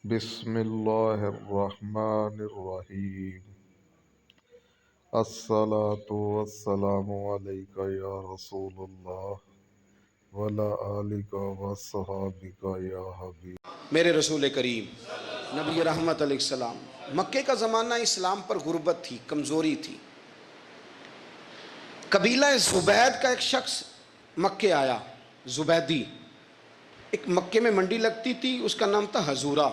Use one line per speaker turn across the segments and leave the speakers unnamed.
بسم اللہ الرحمن الرحیم الصلاة والسلام علیک یا رسول اللہ وعلی آلک وصحابک یا حبیب
میرے رسول کریم نبی رحمت علیہ السلام۔ مکے کا زمانہ اسلام پر غربت تھی، کمزوری تھی۔ قبیلہ زبید کا ایک شخص مکے آیا، زبیدی۔ ایک مکے میں منڈی لگتی تھی، اس کا نام تھا حضورہ۔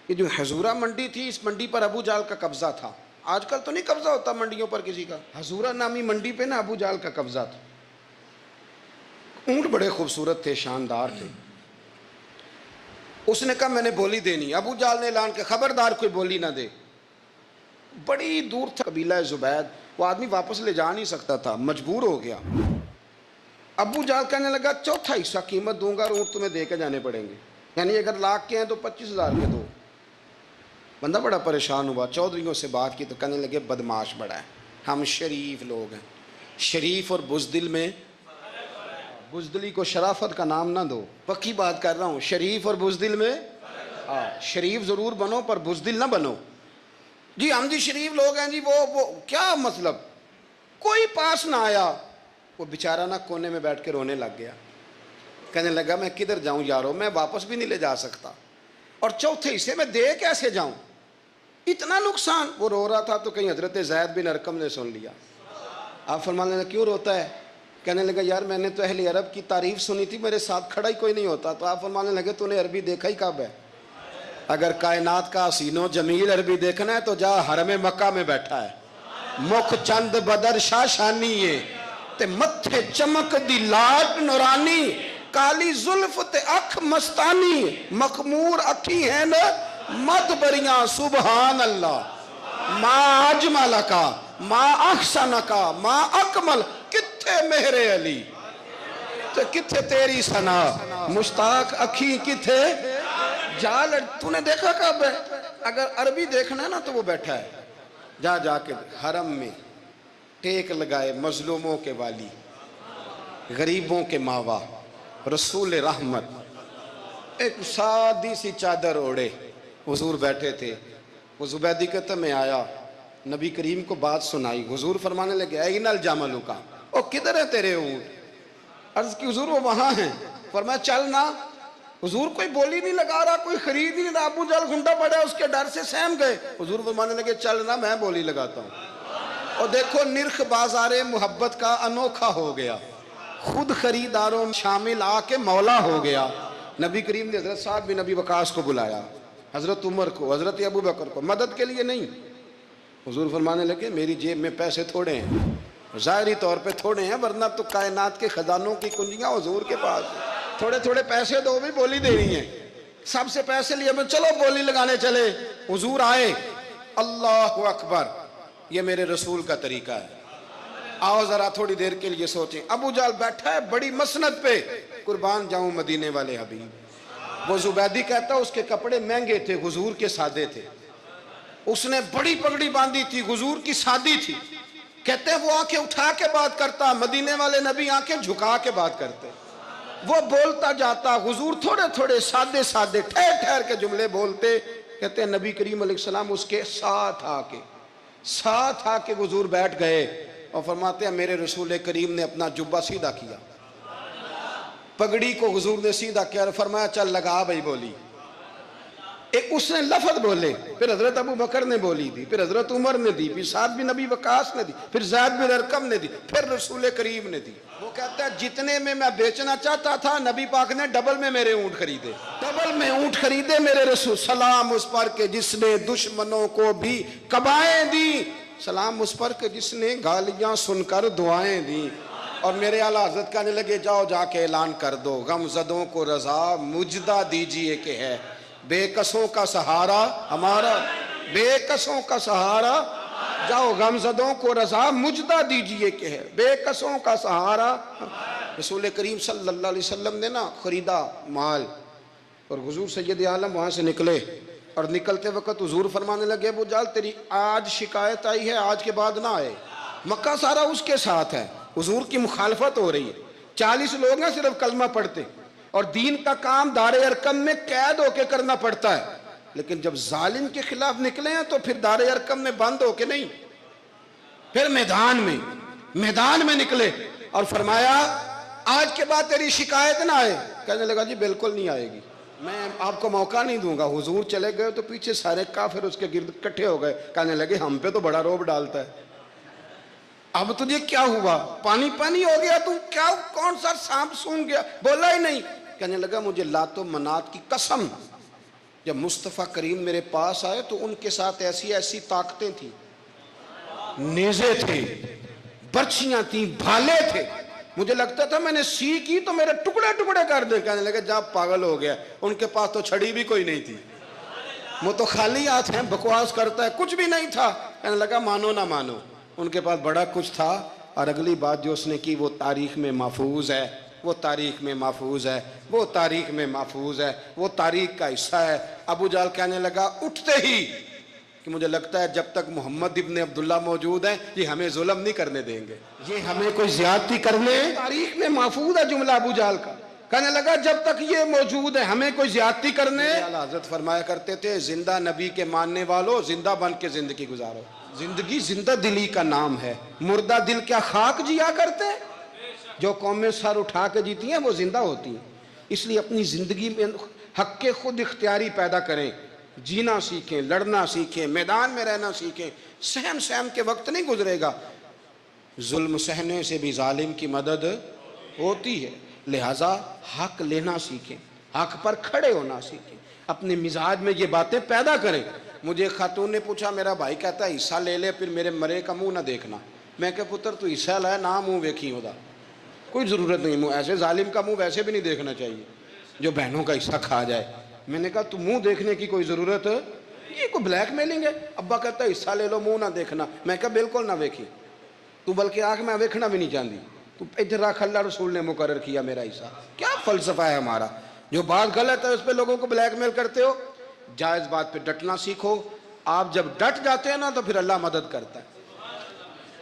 یہ جو حضورہ منڈی تھی، اس منڈی پر ابو جہل کا قبضہ تھا۔ آج کل تو نہیں قبضہ ہوتا منڈیوں پر کسی کا، حضورہ نامی منڈی پہ نا ابو جہل کا قبضہ تھا۔ اونٹ بڑے خوبصورت تھے، شاندار تھے۔ اس نے کہا میں نے بولی دینی۔ ابو جہل نے اعلان کیا خبردار کوئی بولی نہ دے۔ بڑی دور تھا قبیلہ زبید، وہ آدمی واپس لے جا نہیں سکتا تھا، مجبور ہو گیا۔ ابو جہل کہنے لگا چوتھا حصہ قیمت دوں گا اور اونٹ تمہیں دے کے جانے پڑیں گے، یعنی اگر لاکھ کے ہیں تو 25,000 کے دو۔ بندہ بڑا پریشان ہوا، چودھریوں سے بات کی تو کہنے لگے بدماش بڑا ہے، ہم شریف لوگ ہیں، شریف اور بزدل میں، بزدلی کو شرافت کا نام نہ دو، پکی بات کر رہا ہوں، شریف اور بزدل میں شریف ضرور بنو پر بزدل نہ بنو۔ جی ہم جی شریف لوگ ہیں جی، وہ کیا مطلب؟ کوئی پاس نہ آیا۔ وہ بیچارہ نہ کونے میں بیٹھ کے رونے لگ گیا، کہنے لگا میں کدھر جاؤں یارو، میں واپس بھی نہیں لے جا سکتا، اور چوتھے حصے میں دے کیسے جاؤں، اتنا نقصان۔ وہ رو رہا تھا تو کہیں حضرت زید بن ارقم نے سن لیا۔ آپ فرمانے لگے کیوں روتا ہے؟ کہنے لگا یار میں نے تو اہل عرب کی تعریف سنی تھی، میرے ساتھ کھڑا ہی کوئی نہیں ہوتا۔ تو آپ فرمانے لگے تو نے عربی دیکھا ہی کب ہے؟ اگر کائنات کا حسین و جمیل عربی دیکھنا ہے تو جا حرم مکہ میں بیٹھا ہے، مکھ چند بدر شاہ شانی ہے تے متھے چمک دی لاٹ نورانی، کالی زلف تے اکھ مستانی، مخمور اکھی ہیں نا مد بریاں سبحان اللہ، ما اجمل کا ما احسن کا ما اکمل، کتھے مہر علی تے کتھے تیری ثنا، مشتاق اکھی کتھے جال۔ تو نے دیکھا کب ہے؟ اگر عربی دیکھنا ہے نا تو وہ بیٹھا ہے، جا کے حرم میں ٹیک لگائے، مظلوموں کے والی، غریبوں کے ماوا، رسول رحمت، ایک سادی سی چادر اوڑے حضور بیٹھے تھے۔ وہ زبیدی کہتا میں آیا، نبی کریم کو بات سنائی، حضور فرمانے لگے این الجمل کا، او کدھر ہے تیرے اونٹ؟ عرض کی حضور وہ وہاں ہیں۔ فرمایا چل نا۔ حضور کوئی بولی نہیں لگا رہا، کوئی خرید نہیں رہا، ابو جہل گھنٹا پڑا، اس کے ڈر سے سہم گئے۔ حضور فرمانے لگے چل نا میں بولی لگاتا ہوں۔ اور دیکھو نرخ بازار محبت کا انوکھا ہو گیا، خود خریداروں شامل آ کے مولا ہو گیا۔ نبی کریم نے حضرت سعد بن ابی وقاص کو بلایا، حضرت عمر کو، حضرت ابو بکر کو، مدد کے لیے نہیں۔ حضور فرمانے لگے میری جیب میں پیسے تھوڑے ہیں، ظاہری طور پہ تھوڑے ہیں، ورنہ تو کائنات کے خزانوں کی کنجیاں حضور کے پاس ہیں۔ تھوڑے تھوڑے پیسے دو بھی بولی دینی ہے۔ سب سے پیسے لیے میں چلو بولی لگانے چلے۔ حضور آئے، اللہ اکبر، یہ میرے رسول کا طریقہ ہے۔ آؤ ذرا تھوڑی دیر کے لیے سوچیں۔ ابو جہل بیٹھا ہے بڑی مسند پہ، قربان جاؤں مدینے والے حبیب۔ وہ زبیدی کہتا اس کے کپڑے مہنگے تھے، حضور کے سادے تھے۔ اس نے بڑی پگڑی باندھی تھی، حضور کی سادی تھی۔ کہتے ہیں وہ آنکھیں اٹھا کے بات کرتا، مدینے والے نبی آنکھیں جھکا کے بات کرتے۔ وہ بولتا جاتا، حضور تھوڑے تھوڑے سادے سادے ٹھہر ٹھہر کے جملے بولتے۔ کہتے ہیں نبی کریم علیہ السلام اس کے ساتھ آ کے حضور بیٹھ گئے اور فرماتے ہیں میرے رسول کریم نے اپنا جبہ سیدھا کیا، پگڑی کو حضور نے سیدھا کیا اور فرمایا چل لگا بھائی بولی۔ ایک اس نے لفظ بولے، پھر حضرت ابو بکر نے بولی دی، پھر حضرت عمر نے دی، پھر سعد بن ابی وقاص نے دی، پھر زید بن ارقم نے دی، پھر رسول کریم نے دی۔ وہ کہتا ہے جتنے میں بیچنا چاہتا تھا نبی پاک نے ڈبل میں میرے اونٹ خریدے، ڈبل میں اونٹ خریدے میرے رسول۔ سلام اس پر کہ جس نے دشمنوں کو بھی قبائیں دی، سلام اس پر کہ جس نے گالیاں سن کر دعائیں دی۔ اور میرے اعلیٰ حضرت کہنے لگے جاؤ جا کے اعلان کر دو، غم زدوں کو رضا مجدہ دیجئے کہ ہے، بے کسوں کا سہارا ہمارا، بے کسوں کا سہارا، جاؤ غم زدوں کو رضا مجدہ دیجئے کہ ہے، بے کسوں کا سہارا۔ رسول کریم صلی اللہ علیہ وسلم نے نا خریدا مال، اور حضور سید عالم وہاں سے نکلے، اور نکلتے وقت حضور فرمانے لگے ابو جہل تیری آج شکایت آئی ہے، آج کے بعد نہ آئے، مکہ سارا اس کے ساتھ ہے، حضور کی مخالفت ہو رہی ہے، 40 لوگ ہیں صرف کلمہ پڑھتے، اور دین کا کام دار ارقم میں قید ہو کے کرنا پڑتا ہے، لیکن جب ظالم کے خلاف نکلے ہیں تو پھر دار ارقم میں بند ہو کے نہیں، پھر میدان میں نکلے اور فرمایا آج کے بعد تیری شکایت نہ آئے. کہنے لگا جی بالکل نہیں آئے گی، میں آپ کو موقع نہیں دوں گا. حضور چلے گئے تو پیچھے سارے کافر اس کے گرد اکٹھے ہو گئے. کہنے لگے ہم پہ تو بڑا روب ڈالتا ہے، اب تجھے کیا ہوا؟ پانی ہو گیا، تو کیا کون سا سانپ سونگ گیا؟ بولا ہی نہیں. کہنے لگا مجھے لات و منات کی قسم، جب مصطفیٰ کریم میرے پاس آئے تو ان کے ساتھ ایسی طاقتیں تھیں، نیزے تھے، برچیاں تھیں، بھالے تھے. مجھے لگتا تھا میں نے سی کی تو میرے ٹکڑے کر دیں. کہنے لگے جا پاگل ہو گیا، ان کے پاس تو چھڑی بھی کوئی نہیں تھی، وہ تو خالی ہاتھ ہیں، بکواس کرتا ہے، کچھ بھی نہیں تھا. کہنے لگا مانو نہ مانو، ان کے پاس بڑا کچھ تھا. اور اگلی بات جو اس نے کی وہ تاریخ میں محفوظ ہے، وہ تاریخ میں محفوظ ہے، وہ تاریخ میں محفوظ ہے، وہ تاریخ کا حصہ ہے. ابو جہل کہنے لگا اٹھتے ہی کہ مجھے لگتا ہے جب تک محمد ابن عبداللہ موجود ہیں یہ ہمیں ظلم نہیں کرنے دیں گے، یہ ہمیں کوئی زیادتی کرنے. تاریخ میں محفوظ ہے جملہ ابو جہل کا. کہنے لگا جب تک یہ موجود ہے ہمیں کوئی زیادتی کرنے. حضرت فرمایا کرتے تھے زندہ نبی کے ماننے والوں زندہ بن کے زندگی گزارو. زندگی زندہ دلی کا نام ہے، مردہ دل کیا خاک جیا کرتے؟ جو قومیں سر اٹھا کے جیتی ہیں وہ زندہ ہوتی ہیں. اس لیے اپنی زندگی میں حق کے خود اختیاری پیدا کریں، جینا سیکھیں، لڑنا سیکھیں، میدان میں رہنا سیکھیں. سہم کے وقت نہیں گزرے گا، ظلم سہنے سے بھی ظالم کی مدد ہوتی ہے. لہٰذا حق لینا سیکھیں، حق پر کھڑے ہونا سیکھیں، اپنے مزاج میں یہ باتیں پیدا کریں. مجھے ایک خاتون نے پوچھا، میرا بھائی کہتا ہے حصہ لے لے پھر میرے مرے کا منہ نہ دیکھنا. میں کہ پتر تو حصہ لائے نہ منہ ویکھی ہوتا، کوئی ضرورت نہیں، منہ ایسے ظالم کا منہ ویسے بھی نہیں دیکھنا چاہیے جو بہنوں کا حصہ کھا جائے. میں نے کہا تو منہ دیکھنے کی کوئی ضرورت ہے؟ یہ کوئی بلیک میلنگ ہے؟ ابا کہتا ہے حصہ لے لو منہ نہ دیکھنا. میں کہا بالکل نہ ویکھی تو، بلکہ آنکھ میں ویکھنا بھی نہیں چاہتی. تو ادھر رکھ، اللہ رسول نے مقرر کیا میرا حصہ. کیا فلسفہ ہے ہمارا؟ جو بات غلط ہے اس پہ لوگوں کو بلیک میل کرتے ہو. جائز بات پہ ڈٹنا سیکھو. آپ جب ڈٹ جاتے ہیں نا تو پھر اللہ مدد کرتا ہے،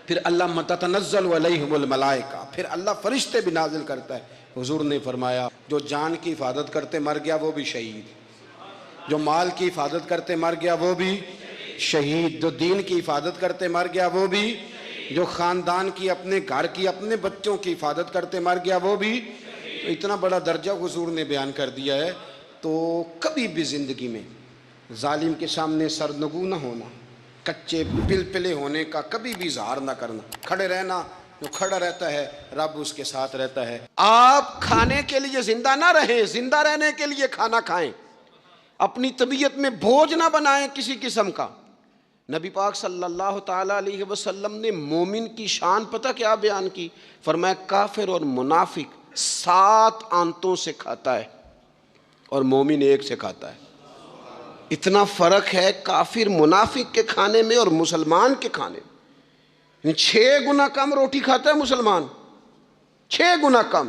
پھر اللہ تتنزل علیہم الملائکہ، پھر اللہ فرشتے بھی نازل کرتا ہے. حضور نے فرمایا جو جان کی حفاظت کرتے مر گیا وہ بھی شہید، جو مال کی حفاظت کرتے مر گیا وہ بھی شہید، جو دین کی حفاظت کرتے مر گیا وہ بھی، جو خاندان کی، اپنے گھر کی، اپنے بچوں کی حفاظت کرتے مر گیا وہ بھی. تو اتنا بڑا درجہ حضور نے بیان کر دیا ہے. تو کبھی بھی زندگی میں ظالم کے سامنے سرنگو نہ ہونا، کچے پلپلے ہونے کا کبھی بھی اظہار نہ کرنا، کھڑے رہنا. جو کھڑا رہتا ہے رب اس کے ساتھ رہتا ہے. آپ کھانے کے لیے زندہ نہ رہیں، زندہ رہنے کے لیے کھانا کھائیں. اپنی طبیعت میں بوجھ نہ بنائیں کسی قسم کا. نبی پاک صلی اللہ تعالیٰ علیہ وسلم نے مومن کی شان پتہ کیا بیان کی؟ فرمایا کافر اور منافق 7 آنتوں سے کھاتا ہے اور مومن 1 سے کھاتا ہے. اتنا فرق ہے کافر منافق کے کھانے میں اور مسلمان کے کھانے میں. 6 گنا کم روٹی کھاتا ہے مسلمان، 6 گنا کم.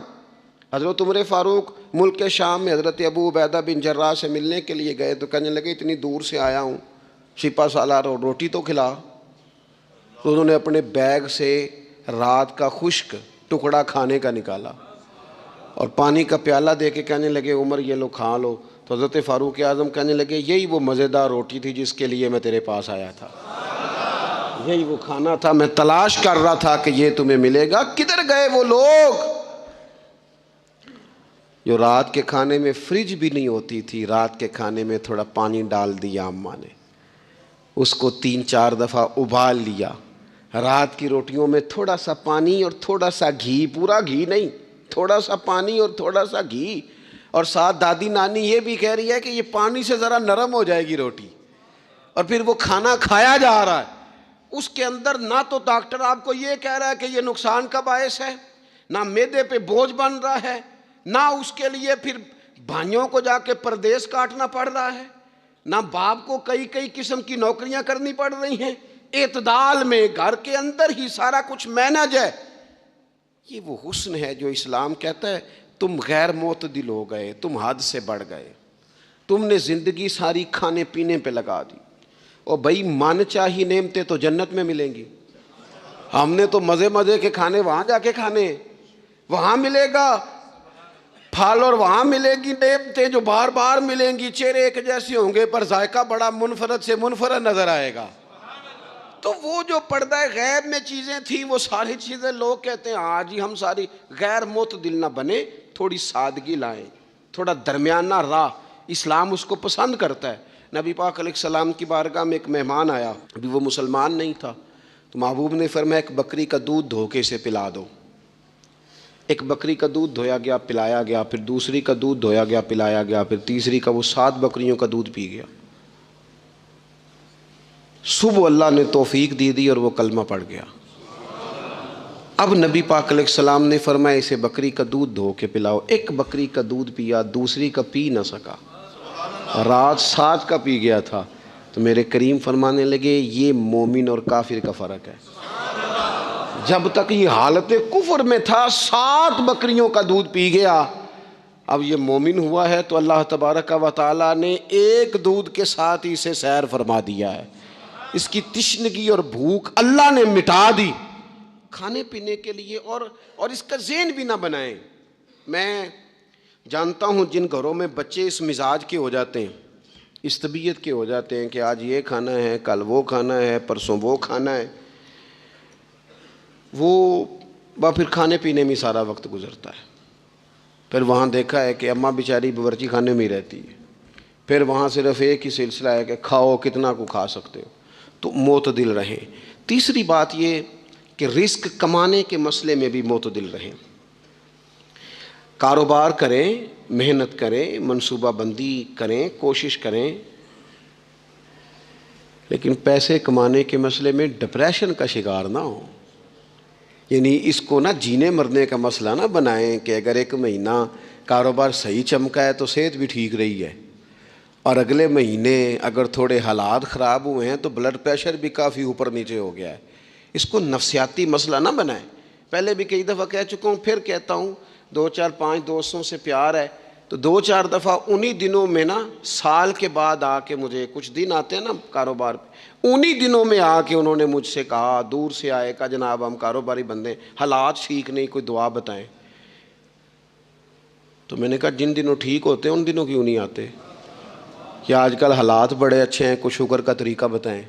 حضرت عمر فاروق ملک شام میں حضرت ابو عبیدہ بن جراح سے ملنے کے لیے گئے تو کہنے لگے اتنی دور سے آیا ہوں، سپہ سالار اور روٹی تو کھلا. تو انہوں نے اپنے بیگ سے رات کا خشک ٹکڑا کھانے کا نکالا اور پانی کا پیالہ دے کے کہنے لگے عمر یہ لو کھا لو. تو حضرت فاروق اعظم کہنے لگے یہی وہ مزیدار روٹی تھی جس کے لیے میں تیرے پاس آیا تھا، یہی وہ کھانا تھا، میں تلاش کر رہا تھا کہ یہ تمہیں ملے گا. کدھر گئے وہ لوگ جو رات کے کھانے میں فریج بھی نہیں ہوتی تھی، رات کے کھانے میں تھوڑا پانی ڈال دیا اماں نے، اس کو 3-4 دفعہ ابال لیا. رات کی روٹیوں میں تھوڑا سا پانی اور تھوڑا سا گھی، پورا گھی نہیں، تھوڑا سا پانی اور تھوڑا سا گھی. اور ساتھ دادی نانی یہ بھی کہہ رہی ہے کہ یہ پانی سے ذرا نرم ہو جائے گی روٹی. اور پھر وہ کھانا کھایا جا رہا ہے. اس کے اندر نہ تو ڈاکٹر آپ کو یہ کہہ رہا ہے کہ یہ نقصان کا باعث ہے، نہ معدے پہ بوجھ بن رہا ہے، نہ اس کے لیے پھر بھائیوں کو جا کے پردیس کاٹنا پڑ رہا ہے، نہ باپ کو کئی قسم کی نوکریاں کرنی پڑ رہی ہیں. اعتدال میں گھر کے اندر ہی سارا کچھ مینج ہے. یہ وہ حسن ہے جو اسلام کہتا ہے تم غیر معتدل ہو گئے، تم حد سے بڑھ گئے، تم نے زندگی ساری کھانے پینے پہ لگا دی. اور بھائی من چاہی نعمتیں تو جنت میں ملیں گی. ہم نے تو مزے کے کھانے وہاں جا کے کھانے، وہاں ملے گا. پھل اور وہاں ملے گی نعمتیں جو بار بار ملیں گی، چہرے ایک جیسے ہوں گے پر ذائقہ بڑا منفرد سے منفرد نظر آئے گا۔ تو وہ جو پردہ غیب میں چیزیں تھیں وہ ساری چیزیں لوگ کہتے ہیں ہاں جی ہم ساری، غیر معتدل نہ بنے، تھوڑی سادگی لائیں، تھوڑا درمیانہ راہ، اسلام اس کو پسند کرتا ہے۔ نبی پاک علیہ السلام کی بارگاہ میں ایک مہمان آیا، ابھی وہ مسلمان نہیں تھا، تو محبوب نے فرمایا ایک بکری کا دودھ دھوکے سے پلا دو۔ ایک بکری کا دودھ دھویا گیا، پلایا گیا، پھر دوسری کا دودھ دھویا گیا، پلایا گیا، پھر تیسری کا، وہ 7 بکریوں کا دودھ پی گیا۔ صبح اللہ نے توفیق دی اور وہ کلمہ پڑھ گیا۔ اب نبی پاک علیہ السلام نے فرمایا اسے بکری کا دودھ دھو کے پلاؤ۔ ایک بکری کا دودھ پیا، دوسری کا پی نہ سکا، رات 7 کا پی گیا تھا۔ تو میرے کریم فرمانے لگے یہ مومن اور کافر کا فرق ہے۔ جب تک یہ حالت کفر میں تھا 7 بکریوں کا دودھ پی گیا، اب یہ مومن ہوا ہے تو اللہ تبارک و تعالیٰ نے ایک دودھ کے ساتھ ہی اسے سیر فرما دیا ہے۔ اس کی تشنگی اور بھوک اللہ نے مٹا دی کھانے پینے کے لیے، اور اس کا ذہن بھی نہ بنائیں۔ میں جانتا ہوں جن گھروں میں بچے اس مزاج کے ہو جاتے ہیں، اس طبیعت کے ہو جاتے ہیں کہ آج یہ کھانا ہے، کل وہ کھانا ہے، پرسوں وہ کھانا ہے، وہ پھر کھانے پینے میں سارا وقت گزرتا ہے۔ پھر وہاں دیکھا ہے کہ اماں بیچاری باورچی خانے میں ہی رہتی ہے، پھر وہاں صرف ایک ہی سلسلہ ہے کہ کھاؤ کتنا کو کھا سکتے ہو۔ تو معتدل رہیں۔ تیسری بات یہ کہ رزق کمانے کے مسئلے میں بھی معتدل رہیں۔ کاروبار کریں، محنت کریں، منصوبہ بندی کریں، کوشش کریں، لیکن پیسے کمانے کے مسئلے میں ڈپریشن کا شکار نہ ہو۔ یعنی اس کو نہ جینے مرنے کا مسئلہ نہ بنائیں کہ اگر ایک مہینہ کاروبار صحیح چمکا ہے تو صحت بھی ٹھیک رہی ہے، اور اگلے مہینے اگر تھوڑے حالات خراب ہوئے ہیں تو بلڈ پریشر بھی کافی اوپر نیچے ہو گیا ہے۔ اس کو نفسیاتی مسئلہ نہ بنائیں۔ پہلے بھی کئی دفعہ کہہ چکا ہوں، پھر کہتا ہوں، 2 4 5 دوستوں سے پیار ہے تو 2 4 دفعہ انہی دنوں میں نا، سال کے بعد آ کے مجھے، کچھ دن آتے ہیں نا کاروبار پہ، انہی دنوں میں آ کے انہوں نے مجھ سے کہا، دور سے آئے، کہا جناب ہم کاروباری بندے، حالات ٹھیک نہیں، کوئی دعا بتائیں۔ تو میں نے کہا جن دنوں ٹھیک ہوتے ہیں ان دنوں کیوں نہیں آتے؟ کہ آج کل حالات بڑے اچھے ہیں، کچھ شکر کا طریقہ بتائیں،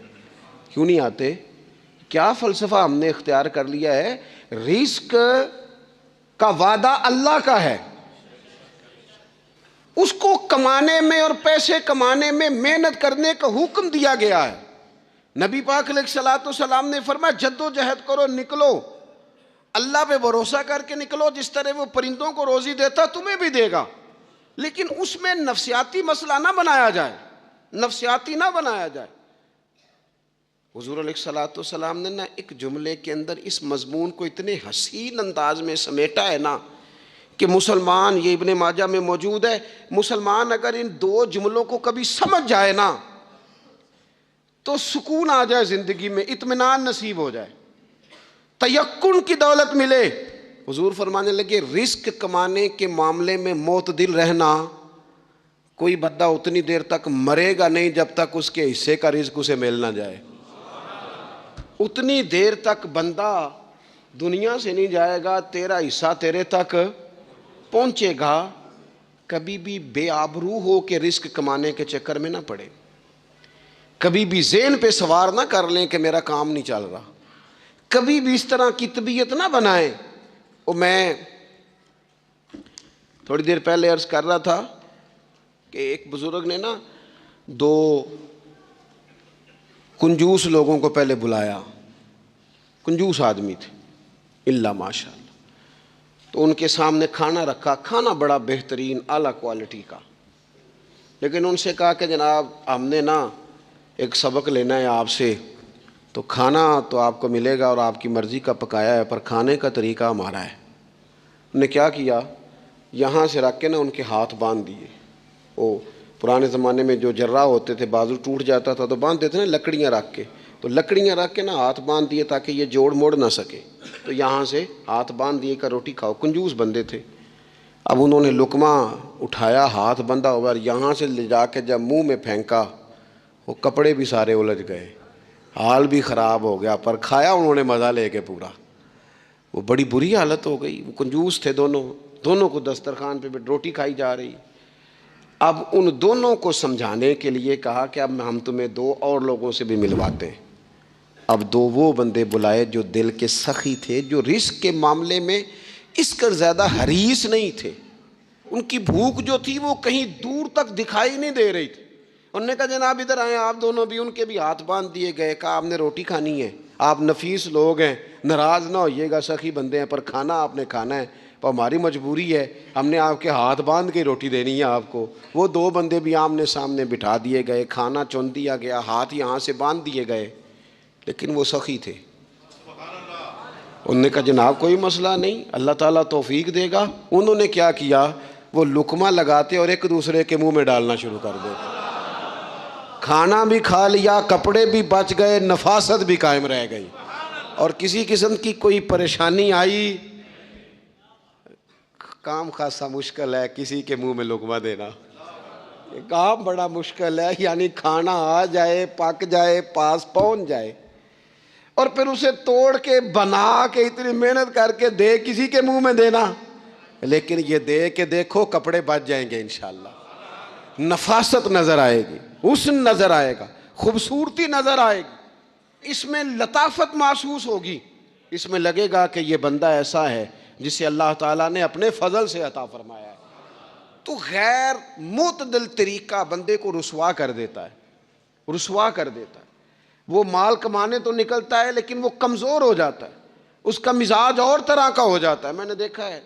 کیوں نہیں آتے؟ کیا فلسفہ ہم نے اختیار کر لیا ہے؟ رزق کا وعدہ اللہ کا ہے، اس کو کمانے میں اور پیسے کمانے میں محنت کرنے کا حکم دیا گیا ہے۔ نبی پاک علیہ الصلوۃ والسلام نے فرمایا جد و جہد کرو، نکلو، اللہ پہ بھروسہ کر کے نکلو، جس طرح وہ پرندوں کو روزی دیتا تمہیں بھی دے گا، لیکن اس میں نفسیاتی مسئلہ نہ بنایا جائے، نفسیاتی نہ بنایا جائے۔ حضور علیہ الصلوۃ والسلام نے نا ایک جملے کے اندر اس مضمون کو اتنے حسین انداز میں سمیٹا ہے نا کہ مسلمان، یہ ابن ماجہ میں موجود ہے، مسلمان اگر ان 2 جملوں کو کبھی سمجھ جائے نا تو سکون آ جائے زندگی میں، اطمینان نصیب ہو جائے، تیقن کی دولت ملے۔ حضور فرمانے لگے رزق کمانے کے معاملے میں معتدل رہنا، کوئی بندہ اتنی دیر تک مرے گا نہیں جب تک اس کے حصے کا رزق اسے مل نہ جائے۔ اتنی دیر تک بندہ دنیا سے نہیں جائے گا، تیرا حصہ تیرے تک پہنچے گا۔ کبھی بھی بے آبرو ہو کے رزق کمانے کے چکر میں نہ پڑے، کبھی بھی ذہن پہ سوار نہ کر لیں کہ میرا کام نہیں چل رہا، کبھی بھی اس طرح کی طبیعت نہ بنائیں۔ میں تھوڑی دیر پہلے عرض کر رہا تھا کہ ایک بزرگ نے نا 2 کنجوس لوگوں کو پہلے بلایا، کنجوس آدمی تھے اللہ ماشاء اللہ، تو ان کے سامنے کھانا رکھا، کھانا بڑا بہترین اعلیٰ کوالٹی کا، لیکن ان سے کہا کہ جناب ہم نے نا ایک سبق لینا ہے آپ سے، تو کھانا تو آپ کو ملے گا اور آپ کی مرضی کا پکایا ہے، پر کھانے کا طریقہ ہمارا ہے۔ انہوں نے کیا کیا، یہاں سے رکھ کے نا ان کے ہاتھ باندھ دیے۔ وہ پرانے زمانے میں جو جراح ہوتے تھے، بازو ٹوٹ جاتا تھا تو باندھ دیتے نا لکڑیاں رکھ کے، تو لکڑیاں رکھ کے نا ہاتھ باندھ دیے تاکہ یہ جوڑ موڑ نہ سکے، تو یہاں سے ہاتھ باندھ دیے کہ روٹی کھاؤ۔ کنجوس بندے تھے۔ اب انہوں نے لقمہ اٹھایا، ہاتھ بندھا ہوا، یہاں سے لے جا کے جب منہ میں پھینکا، وہ کپڑے بھی سارے الجھ گئے، حال بھی خراب ہو گیا، پر کھایا انہوں نے مزہ لے کے پورا۔ وہ بڑی بری حالت ہو گئی، وہ کنجوس تھے دونوں، دونوں کو دسترخوان پہ روٹی کھائی جا رہی. اب ان دونوں کو سمجھانے کے لیے کہا کہ اب ہم تمہیں دو اور لوگوں سے بھی ملواتے ہیں. اب دو وہ بندے بلائے جو دل کے سخی تھے, جو رزق کے معاملے میں اس کا زیادہ حریص نہیں تھے. ان کی بھوک جو تھی وہ کہیں دور تک دکھائی نہیں دے رہی تھی. انہوں نے کہا جناب ادھر آئیں آپ دونوں بھی. ان کے بھی ہاتھ باندھ دیے گئے. کہا آپ نے روٹی کھانی ہے, آپ نفیس لوگ ہیں, ناراض نہ ہوئیے گا, سخی بندے ہیں, پر کھانا آپ نے کھانا ہے, پر ہماری مجبوری ہے, ہم نے آپ کے ہاتھ باندھ کے روٹی دینی ہے آپ کو. وہ دو بندے بھی آمنے سامنے بٹھا دیے گئے, کھانا چن دیا گیا, ہاتھ یہاں سے باندھ دیے گئے, لیکن وہ سخی تھے. انہوں نے کہا جناب کوئی مسئلہ نہیں, اللہ تعالیٰ توفیق دے گا. انہوں نے کیا کیا, وہ لقمہ لگاتے اور ایک دوسرے کے منہ میں ڈالنا شروع کر دیتے. کھانا بھی کھا لیا, کپڑے بھی بچ گئے, نفاست بھی قائم رہ گئی. اور کسی قسم کی کوئی پریشانی آئی, کام خاصا مشکل ہے کسی کے منہ میں لقمہ دینا, یہ کام بڑا مشکل ہے. یعنی کھانا آ جائے, پک جائے, پاس پہنچ جائے, اور پھر اسے توڑ کے بنا کے اتنی محنت کر کے دے کسی کے منہ میں دینا. لیکن یہ دے کے دیکھو کپڑے بچ جائیں گے انشاءاللہ, نفاست نظر آئے گی, حسن نظر آئے گا, خوبصورتی نظر آئے گی, اس میں لطافت محسوس ہوگی, اس میں لگے گا کہ یہ بندہ ایسا ہے جسے اللہ تعالیٰ نے اپنے فضل سے عطا فرمایا ہے. تو غیر معتدل طریقہ بندے کو رسوا کر دیتا ہے, رسوا کر دیتا ہے. وہ مال کمانے تو نکلتا ہے لیکن وہ کمزور ہو جاتا ہے, اس کا مزاج اور طرح کا ہو جاتا ہے. میں نے دیکھا ہے,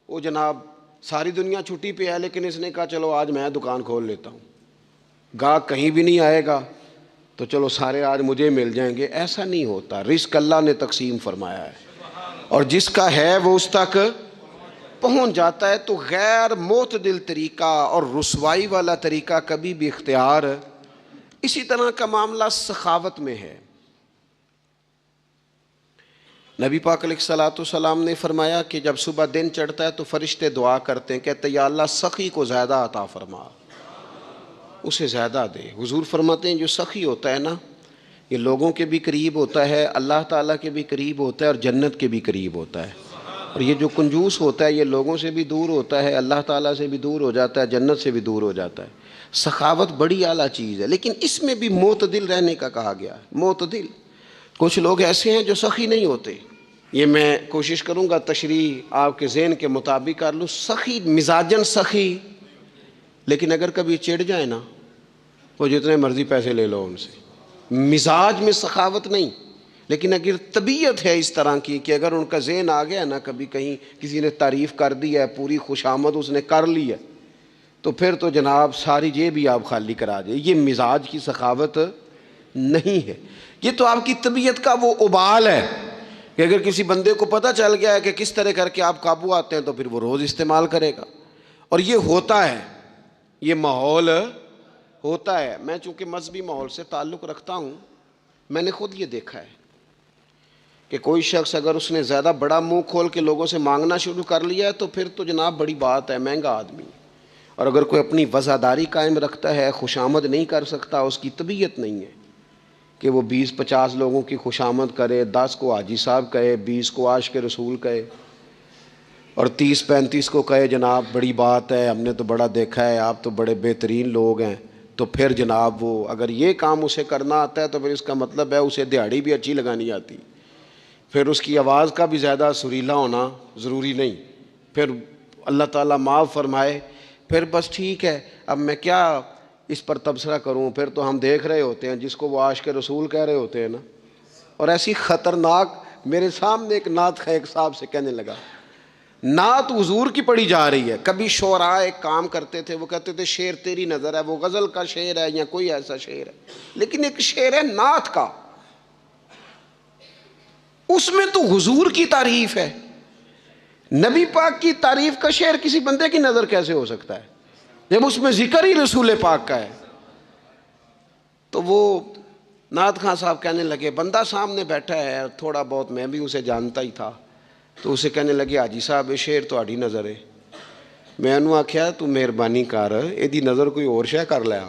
وہ جناب ساری دنیا چھٹی پہ ہے لیکن اس نے کہا چلو آج میں دکان کھول لیتا ہوں, گاہک کہیں بھی نہیں آئے گا تو چلو سارے آج مجھے مل جائیں گے. ایسا نہیں ہوتا, رزق اللہ نے تقسیم فرمایا ہے, اور جس کا ہے وہ اس تک پہنچ جاتا ہے. تو غیر معتدل طریقہ اور رسوائی والا طریقہ کبھی بھی اختیار. اسی طرح کا معاملہ سخاوت میں ہے. نبی پاک علیہ الصلوۃ والسلام نے فرمایا کہ جب صبح دن چڑھتا ہے تو فرشتے دعا کرتے ہیں, کہتے ہیں یا اللہ سخی کو زیادہ عطا فرما, اسے زیادہ دے. حضور فرماتے ہیں جو سخی ہوتا ہے نا, یہ لوگوں کے بھی قریب ہوتا ہے, اللہ تعالیٰ کے بھی قریب ہوتا ہے, اور جنت کے بھی قریب ہوتا ہے. اور یہ جو کنجوس ہوتا ہے یہ لوگوں سے بھی دور ہوتا ہے, اللہ تعالیٰ سے بھی دور ہو جاتا ہے, جنت سے بھی دور ہو جاتا ہے. سخاوت بڑی اعلیٰ چیز ہے, لیکن اس میں بھی معتدل رہنے کا کہا گیا ہے. معتدل. کچھ لوگ ایسے ہیں جو سخی نہیں ہوتے. یہ میں کوشش کروں گا تشریح آپ کے ذہن کے مطابق کر لوں. سخی مزاجن سخی, لیکن اگر کبھی چڑ جائے نا, وہ جتنے مرضی پیسے لے لو ان سے, مزاج میں سخاوت نہیں. لیکن اگر طبیعت ہے اس طرح کی کہ اگر ان کا ذہن آ گیا نا, کبھی کہیں کسی نے تعریف کر دی ہے, پوری خوشامد اس نے کر لی ہے, تو پھر تو جناب ساری جیب بھی آپ خالی کرا دے. یہ مزاج کی سخاوت نہیں ہے, یہ تو آپ کی طبیعت کا وہ ابال ہے کہ اگر کسی بندے کو پتہ چل گیا ہے کہ کس طرح کر کے آپ قابو آتے ہیں تو پھر وہ روز استعمال کرے گا. اور یہ ہوتا ہے, یہ ماحول ہوتا ہے. میں چونکہ مذہبی ماحول سے تعلق رکھتا ہوں, میں نے خود یہ دیکھا ہے کہ کوئی شخص اگر اس نے زیادہ بڑا منہ کھول کے لوگوں سے مانگنا شروع کر لیا ہے تو پھر تو جناب بڑی بات ہے, مہنگا آدمی. اور اگر کوئی اپنی وفاداری قائم رکھتا ہے, خوشامد نہیں کر سکتا, اس کی طبیعت نہیں ہے کہ وہ 20-50 لوگوں کی خوشامد کرے, 10 کو حاجی صاحب کہے, 20 کو عاشق رسول کہے, اور 30-35 کو کہے جناب بڑی بات ہے, ہم نے تو بڑا دیکھا ہے, آپ تو بڑے بہترین لوگ ہیں. تو پھر جناب وہ اگر یہ کام اسے کرنا آتا ہے تو پھر اس کا مطلب ہے اسے دہاڑی بھی اچھی لگانی آتی, پھر اس کی آواز کا بھی زیادہ سریلا ہونا ضروری نہیں. پھر اللہ تعالیٰ معاف فرمائے, پھر بس ٹھیک ہے, اب میں کیا اس پر تبصرہ کروں. پھر تو ہم دیکھ رہے ہوتے ہیں جس کو وہ عاشق رسول کہہ رہے ہوتے ہیں نا, اور ایسی خطرناک. میرے سامنے ایک نعت ایک صاحب سے کہنے لگا, نعت حضور کی پڑھی جا رہی ہے. کبھی شعراء ایک کام کرتے تھے, وہ کہتے تھے شعر تیری نظر ہے, وہ غزل کا شعر ہے یا کوئی ایسا شعر ہے, لیکن ایک شعر ہے نعت کا, اس میں تو حضور کی تعریف ہے. نبی پاک کی تعریف کا شعر کسی بندے کی نظر کیسے ہو سکتا ہے جب اس میں ذکر ہی رسول پاک کا ہے. تو وہ نعت خان صاحب کہنے لگے, بندہ سامنے بیٹھا ہے, تھوڑا بہت میں بھی اسے جانتا ہی تھا, تو اسے کہنے لگے حاجی صاحب یہ شعر تہاڈی نظر ہے. میں انہوں آخیا تو مہربانی کر, یہ نظر کوئی اور شے کر لیا,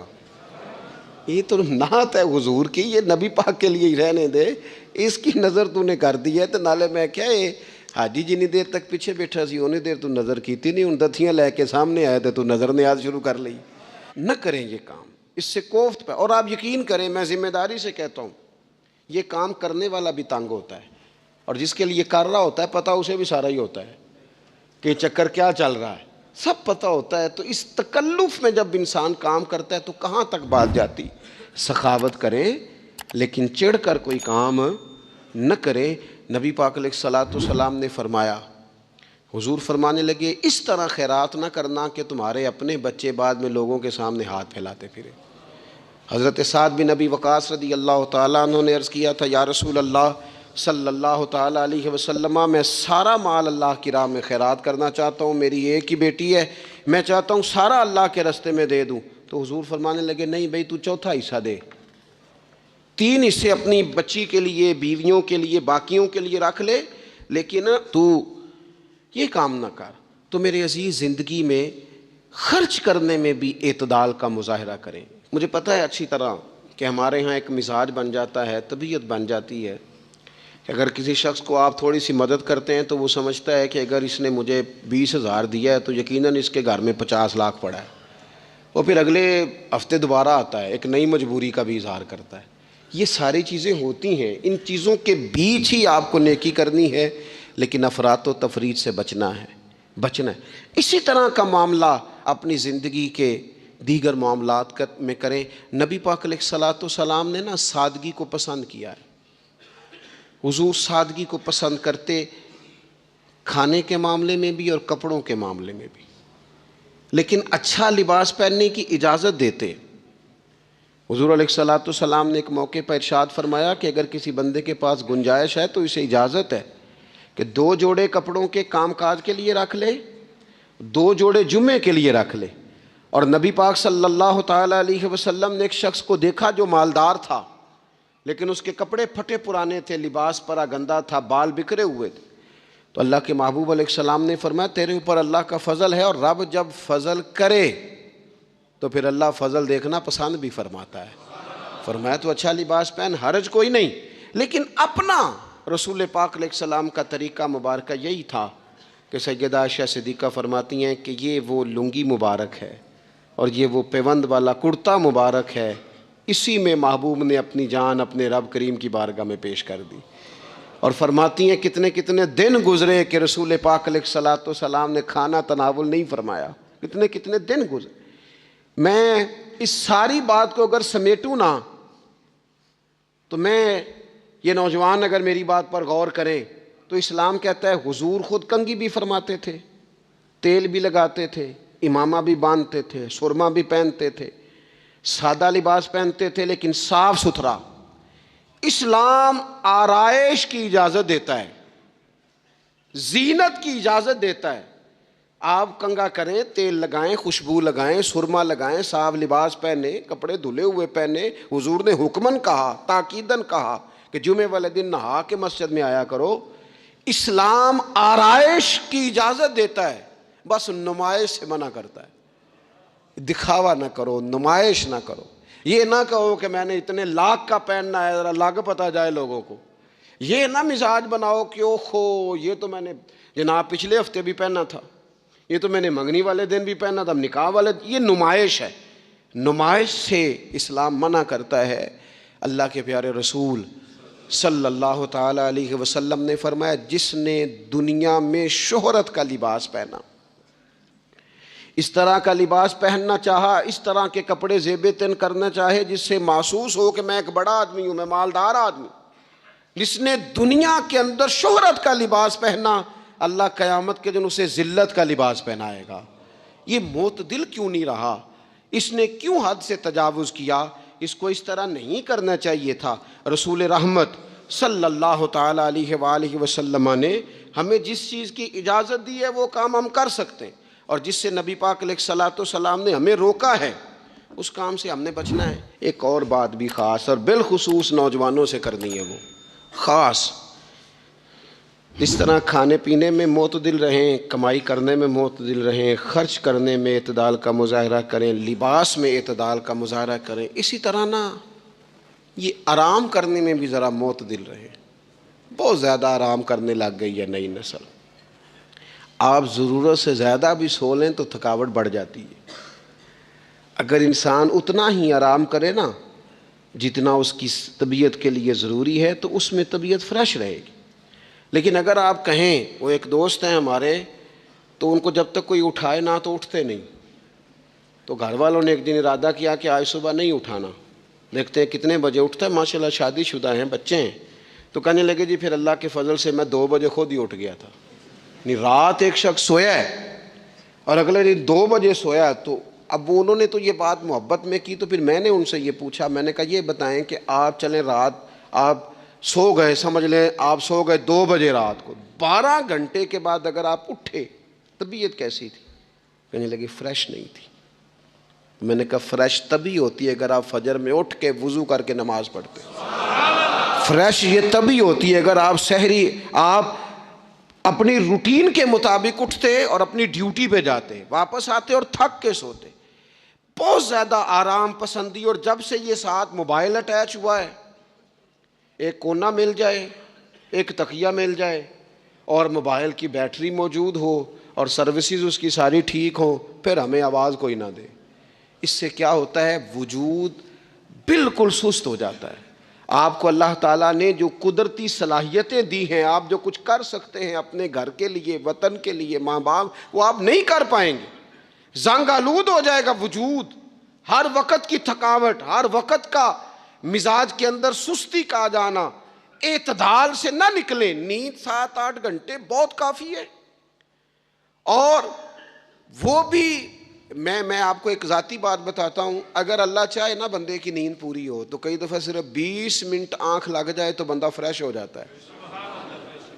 یہ تو نعت ہے حضور کی, یہ نبی پاک کے لیے ہی رہنے دے, اس کی نظر تو نے کر دی ہے. تو نالے میں کیا یہ حاجی جنی دیر تک پیچھے بیٹھا سی اونی دیر تو نظر کیتی نہیں، ہوں دتھیاں لے کے سامنے آئے تھے تو نظر نیاز شروع کر لی۔ نہ کریں یہ کام، اس سے کوفت پہ، اور آپ یقین کریں میں ذمہ داری سے کہتا ہوں یہ کام کرنے والا بھی تنگ ہوتا ہے، اور جس کے لیے کر رہا ہوتا ہے پتہ اسے بھی سارا ہی ہوتا ہے کہ چکر کیا چل رہا ہے، سب پتہ ہوتا ہے۔ تو اس تکلف میں جب انسان کام کرتا ہے تو کہاں تک بات جاتی۔ سخاوت کریں لیکن چڑھ کر کوئی کام نہ کریں۔ نبی پاک علیہ الصلوۃ والسلام نے فرمایا، حضور فرمانے لگے اس طرح خیرات نہ کرنا کہ تمہارے اپنے بچے بعد میں لوگوں کے سامنے ہاتھ پھیلاتے پھرے۔ حضرت سعد بن ابی وقاص رضی اللہ تعالیٰ عنہ نے عرض کیا تھا، یا رسول اللہ صلی اللہ تعالیٰ علیہ وسلم، میں سارا مال اللہ کی راہ میں خیرات کرنا چاہتا ہوں، میری ایک ہی بیٹی ہے، میں چاہتا ہوں سارا اللہ کے راستے میں دے دوں۔ تو حضور فرمانے لگے نہیں بھائی تو چوتھا حصہ دے، 3 حصے اپنی بچی کے لیے، بیویوں کے لیے، باقیوں کے لیے رکھ لے، لیکن تو یہ کام نہ کر۔ تو میرے عزیز زندگی میں خرچ کرنے میں بھی اعتدال کا مظاہرہ کریں۔ مجھے پتہ ہے اچھی طرح کہ ہمارے ہاں ایک مزاج بن جاتا ہے، طبیعت بن جاتی ہے کہ اگر کسی شخص کو آپ تھوڑی سی مدد کرتے ہیں تو وہ سمجھتا ہے کہ اگر اس نے مجھے 20,000 دیا ہے تو یقیناً اس کے گھر میں 50 لاکھ پڑا ہے، وہ پھر اگلے ہفتے دوبارہ آتا ہے، ایک نئی مجبوری کا بھی اظہار کرتا ہے۔ یہ ساری چیزیں ہوتی ہیں، ان چیزوں کے بیچ ہی آپ کو نیکی کرنی ہے، لیکن افراط و تفریط سے بچنا ہے۔ اسی طرح کا معاملہ اپنی زندگی کے دیگر معاملات میں کریں۔ نبی پاک علیہ الصلوۃ والسلام نے سادگی کو پسند کیا ہے۔ حضور سادگی کو پسند کرتے، کھانے کے معاملے میں بھی اور کپڑوں کے معاملے میں بھی، لیکن اچھا لباس پہننے کی اجازت دیتے۔ حضور علیہ الصلوۃ والسلام نے ایک موقع پر ارشاد فرمایا کہ اگر کسی بندے کے پاس گنجائش ہے تو اسے اجازت ہے کہ 2 جوڑے کپڑوں کے کام کاج کے لیے رکھ لے، 2 جوڑے جمعے کے لیے رکھ لے۔ اور نبی پاک صلی اللہ تعالیٰ علیہ وسلم نے ایک شخص کو دیکھا جو مالدار تھا لیکن اس کے کپڑے پھٹے پرانے تھے، لباس پرا گندا تھا، بال بکھرے ہوئے تھے۔ تو اللہ کے محبوب علیہ السلام نے فرمایا تیرے اوپر اللہ کا فضل ہے، اور رب جب فضل کرے تو پھر اللہ فضل دیکھنا پسند بھی فرماتا ہے۔ فرمایا تو اچھا لباس پہن، حرج کوئی نہیں، لیکن اپنا رسول پاک علیہ السلام کا طریقہ مبارکہ یہی تھا کہ سیدہ عائشہ صدیقہ فرماتی ہیں کہ یہ وہ لنگی مبارک ہے اور یہ وہ پیوند والا کرتا مبارک ہے، اسی میں محبوب نے اپنی جان اپنے رب کریم کی بارگاہ میں پیش کر دی۔ اور فرماتی ہیں کتنے کتنے دن گزرے کہ رسول پاک علیہ الصلوۃ والسلام نے کھانا تناول نہیں فرمایا، کتنے کتنے دن گزرے۔ میں اس ساری بات کو اگر سمیٹوں نا تو میں یہ نوجوان اگر میری بات پر غور کریں تو اسلام کہتا ہے حضور خود کنگھی بھی فرماتے تھے، تیل بھی لگاتے تھے، امامہ بھی باندھتے تھے، سرما بھی پہنتے تھے، سادہ لباس پہنتے تھے لیکن صاف ستھرا۔ اسلام آرائش کی اجازت دیتا ہے، زینت کی اجازت دیتا ہے۔ آپ کنگھا کریں، تیل لگائیں، خوشبو لگائیں، سرما لگائیں، صاف لباس پہنے، کپڑے دھلے ہوئے پہنے۔ حضور نے حکماً کہا، تاکیداً کہا کہ جمعے والے دن نہا کے مسجد میں آیا کرو۔ اسلام آرائش کی اجازت دیتا ہے، بس نمائش سے منع کرتا ہے۔ دکھاوا نہ کرو، نمائش نہ کرو۔ یہ نہ کہو کہ میں نے اتنے لاکھ کا پہننا ہے، ذرا لاکھ پتہ جائے لوگوں کو۔ یہ نہ مزاج بناؤ کہ اوہو یہ تو میں نے جناب پچھلے ہفتے بھی پہنا تھا، یہ تو میں نے منگنی والے دن بھی پہنا تھا، نکاح والے۔ یہ نمائش ہے، نمائش سے اسلام منع کرتا ہے۔ اللہ کے پیارے رسول صلی اللہ تعالیٰ علیہ وسلم نے فرمایا جس نے دنیا میں شہرت کا لباس پہنا، اس طرح کا لباس پہننا چاہا، اس طرح کے کپڑے زیب تن کرنا چاہے جس سے محسوس ہو کہ میں ایک بڑا آدمی ہوں، میں مالدار آدمی، جس نے دنیا کے اندر شہرت کا لباس پہنا، اللہ قیامت کے دن اسے ذلت کا لباس پہنائے گا۔ یہ معتدل کیوں نہیں رہا؟ اس نے کیوں حد سے تجاوز کیا؟ اس کو اس طرح نہیں کرنا چاہیے تھا۔ رسول رحمت صلی اللہ تعالیٰ علیہ وآلہ وسلم نے ہمیں جس چیز کی اجازت دی ہے وہ کام ہم کر سکتے ہیں، اور جس سے نبی پاک علیہ الصلوۃ والسلام نے ہمیں روکا ہے اس کام سے ہم نے بچنا ہے۔ ایک اور بات بھی خاص اور بالخصوص نوجوانوں سے کرنی ہے، وہ خاص اس طرح کھانے پینے میں معتدل رہیں، کمائی کرنے میں معتدل رہیں، خرچ کرنے میں اعتدال کا مظاہرہ کریں، لباس میں اعتدال کا مظاہرہ کریں، اسی طرح نا یہ آرام کرنے میں بھی ذرا معتدل رہیں۔ بہت زیادہ آرام کرنے لگ گئی ہے نئی نسل. آپ ضرورت سے زیادہ بھی سو لیں تو تھکاوٹ بڑھ جاتی ہے. اگر انسان اتنا ہی آرام کرے نا جتنا اس کی طبیعت کے لیے ضروری ہے تو اس میں طبیعت فریش رہے گی. لیکن اگر آپ کہیں، وہ ایک دوست ہیں ہمارے، تو ان کو جب تک کوئی اٹھائے نہ تو اٹھتے نہیں. تو گھر والوں نے ایک دن ارادہ کیا کہ آج صبح نہیں اٹھانا، دیکھتے ہیں کتنے بجے اٹھتا ہے. ماشاء اللہ شادی شدہ ہیں، بچے ہیں. تو کہنے لگے جی پھر اللہ کے فضل سے میں 2 بجے خود ہی اٹھ گیا تھا. رات ایک شخص سویا ہے اور اگلے دن 2 بجے سویا. تو اب انہوں نے تو یہ بات محبت میں کی، تو پھر میں نے ان سے یہ پوچھا، میں نے کہا یہ بتائیں کہ آپ چلیں رات آپ سو گئے، سمجھ لیں آپ سو گئے 2 بجے رات کو، 12 گھنٹے کے بعد اگر آپ اٹھے طبیعت کیسی تھی؟ کہنے لگی فریش نہیں تھی. میں نے کہا فریش تبھی ہوتی ہے اگر آپ فجر میں اٹھ کے وضو کر کے نماز پڑھتے. فریش یہ تبھی ہوتی ہے اگر آپ سحری آپ اپنی روٹین کے مطابق اٹھتے اور اپنی ڈیوٹی پہ جاتے، واپس آتے اور تھک کے سوتے. بہت زیادہ آرام پسندی. اور جب سے یہ ساتھ موبائل اٹیچ ہوا ہے، ایک کونا مل جائے، ایک تکیہ مل جائے اور موبائل کی بیٹری موجود ہو اور سروسز اس کی ساری ٹھیک ہوں، پھر ہمیں آواز کوئی نہ دے. اس سے کیا ہوتا ہے؟ وجود بالکل سست ہو جاتا ہے. آپ کو اللہ تعالیٰ نے جو قدرتی صلاحیتیں دی ہیں، آپ جو کچھ کر سکتے ہیں اپنے گھر کے لیے، وطن کے لیے، ماں باپ، وہ آپ نہیں کر پائیں گے. زنگ آلود ہو جائے گا وجود. ہر وقت کی تھکاوٹ، ہر وقت کا مزاج کے اندر سستی کا آ جانا، اعتدال سے نہ نکلیں. نیند 7-8 گھنٹے بہت کافی ہے. اور وہ بھی میں آپ کو ایک ذاتی بات بتاتا ہوں، اگر اللہ چاہے نا بندے کی نیند پوری ہو تو کئی دفعہ صرف 20 منٹ آنکھ لگ جائے تو بندہ فریش ہو جاتا ہے.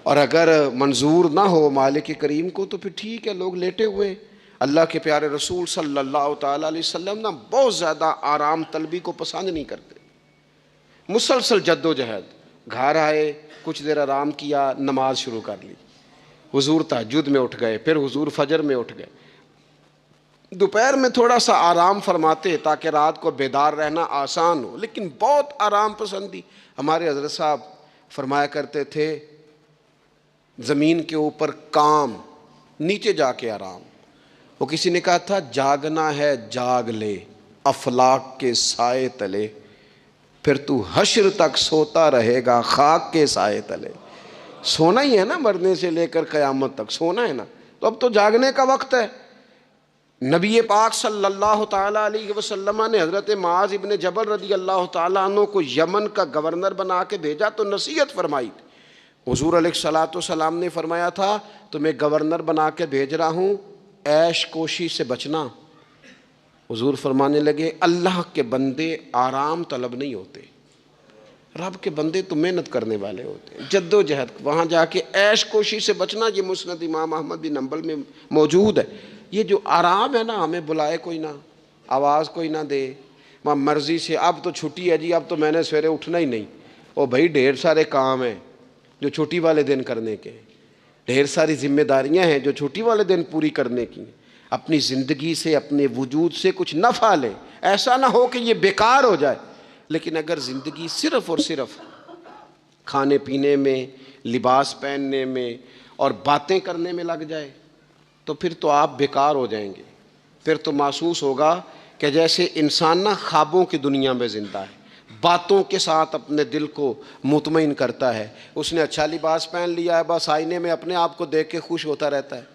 اور اگر منظور نہ ہو مالک کریم کو تو پھر ٹھیک ہے، لوگ لیٹے ہوئے. اللہ کے پیارے رسول صلی اللہ تعالیٰ علیہ وسلم نا بہت زیادہ آرام طلبی کو پسند نہیں کرتے. مسلسل جد و جہد. گھر آئے، کچھ دیر آرام کیا، نماز شروع کر لی. حضور تہجد میں اٹھ گئے، پھر حضور فجر میں اٹھ گئے. دوپہر میں تھوڑا سا آرام فرماتے تاکہ رات کو بیدار رہنا آسان ہو، لیکن بہت آرام پسندی. ہمارے حضرت صاحب فرمایا کرتے تھے زمین کے اوپر کام، نیچے جا کے آرام. وہ کسی نے کہا تھا جاگنا ہے جاگ لے افلاک کے سائے تلے، پھر تو حشر تک سوتا رہے گا خاک کے سائے تلے. سونا ہی ہے نا، مرنے سے لے کر قیامت تک سونا ہے نا. تو اب تو جاگنے کا وقت ہے. نبی پاک صلی اللہ تعالیٰ علیہ وسلم نے حضرت معاذ ابن جبل رضی اللہ تعالیٰ عنہ کو یمن کا گورنر بنا کے بھیجا تو نصیحت فرمائی. حضور علیہ الصلوۃ والسلام نے فرمایا تھا تمہیں گورنر بنا کے بھیج رہا ہوں، عیش کوشی سے بچنا. حضور فرمانے لگے اللہ کے بندے آرام طلب نہیں ہوتے، رب کے بندے تو محنت کرنے والے ہوتے ہیں، جد و جہد. وہاں جا کے عیش کوشی سے بچنا، یہ مسند امام احمد بن حنبل میں موجود ہے. یہ جو آرام ہے نا، ہمیں بلائے کوئی نہ، آواز کوئی نہ دے، ماں مرضی سے اب تو چھٹی ہے جی، اب تو میں نے سویرے اٹھنا ہی نہیں. او بھائی ڈھیر سارے کام ہیں جو چھٹی والے دن کرنے کے، ڈھیر ساری ذمہ داریاں ہیں جو چھٹی والے دن پوری کرنے کی. اپنی زندگی سے، اپنے وجود سے کچھ نفع لے، ایسا نہ ہو کہ یہ بیکار ہو جائے. لیکن اگر زندگی صرف اور صرف کھانے پینے میں، لباس پہننے میں اور باتیں کرنے میں لگ جائے تو پھر تو آپ بیکار ہو جائیں گے. پھر تو محسوس ہوگا کہ جیسے انسان نہ خوابوں کی دنیا میں زندہ ہے، باتوں کے ساتھ اپنے دل کو مطمئن کرتا ہے. اس نے اچھا لباس پہن لیا ہے، بس آئینے میں اپنے آپ کو دیکھ کے خوش ہوتا رہتا ہے.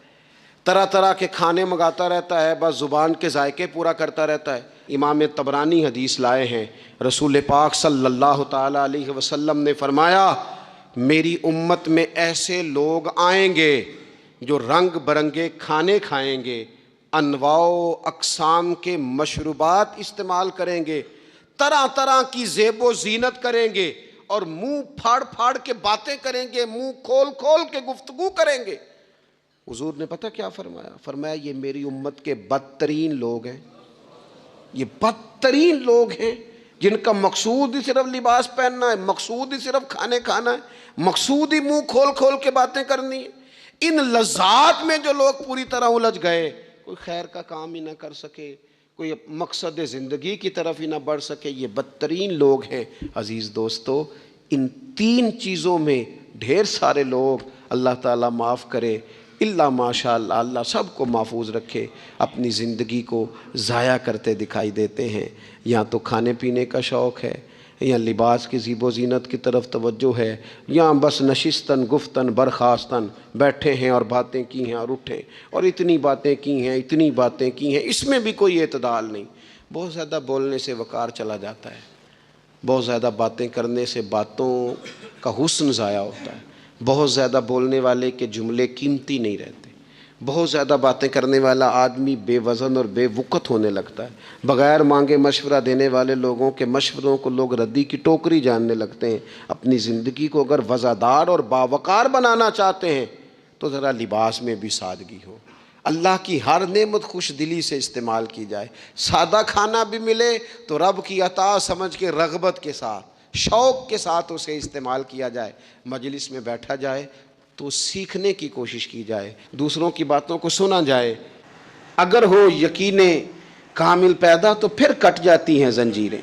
طرح طرح کے کھانے منگاتا رہتا ہے، بس زبان کے ذائقے پورا کرتا رہتا ہے. امام طبرانی حدیث لائے ہیں، رسول پاک صلی اللہ تعالیٰ علیہ وسلم نے فرمایا میری امت میں ایسے لوگ آئیں گے جو رنگ برنگے کھانے کھائیں گے، انواع و اقسام کے مشروبات استعمال کریں گے، طرح طرح کی زیب و زینت کریں گے اور منہ پھاڑ پھاڑ کے باتیں کریں گے، منہ کھول کھول کے گفتگو کریں گے. حضور نے پتہ کیا فرمایا؟ فرمایا یہ میری امت کے بدترین لوگ ہیں. یہ بدترین لوگ ہیں جن کا مقصود ہی صرف لباس پہننا ہے، مقصود ہی صرف کھانے کھانا ہے، مقصود ہی منہ کھول کھول کے باتیں کرنی ہے. ان لذات میں جو لوگ پوری طرح الجھ گئے، کوئی خیر کا کام ہی نہ کر سکے، کوئی مقصد زندگی کی طرف ہی نہ بڑھ سکے، یہ بدترین لوگ ہیں. عزیز دوستو، ان 3 چیزوں میں ڈھیر سارے لوگ اللہ تعالیٰ معاف کرے الا ماشاء اللہ، اللہ سب کو محفوظ رکھے، اپنی زندگی کو ضائع کرتے دکھائی دیتے ہیں۔ یا تو کھانے پینے کا شوق ہے، یا لباس کی زیب و زینت کی طرف توجہ ہے، یا بس نشستن گفتن برخاستن بیٹھے ہیں اور باتیں کی ہیں اور اٹھے اور اتنی باتیں کی ہیں اتنی باتیں کی ہیں، اس میں بھی کوئی اعتدال نہیں۔ بہت زیادہ بولنے سے وقار چلا جاتا ہے، بہت زیادہ باتیں کرنے سے باتوں کا حسن ضائع ہوتا ہے، بہت زیادہ بولنے والے کے جملے قیمتی نہیں رہتے، بہت زیادہ باتیں کرنے والا آدمی بے وزن اور بے وقت ہونے لگتا ہے، بغیر مانگے مشورہ دینے والے لوگوں کے مشوروں کو لوگ ردی کی ٹوکری جاننے لگتے ہیں۔ اپنی زندگی کو اگر وزادار اور باوقار بنانا چاہتے ہیں تو ذرا لباس میں بھی سادگی ہو، اللہ کی ہر نعمت خوش دلی سے استعمال کی جائے، سادہ کھانا بھی ملے تو رب کی عطا سمجھ کے رغبت کے ساتھ شوق کے ساتھ اسے استعمال کیا جائے، مجلس میں بیٹھا جائے تو سیکھنے کی کوشش کی جائے، دوسروں کی باتوں کو سنا جائے۔ اگر ہو یقین کامل پیدا تو پھر کٹ جاتی ہیں زنجیریں،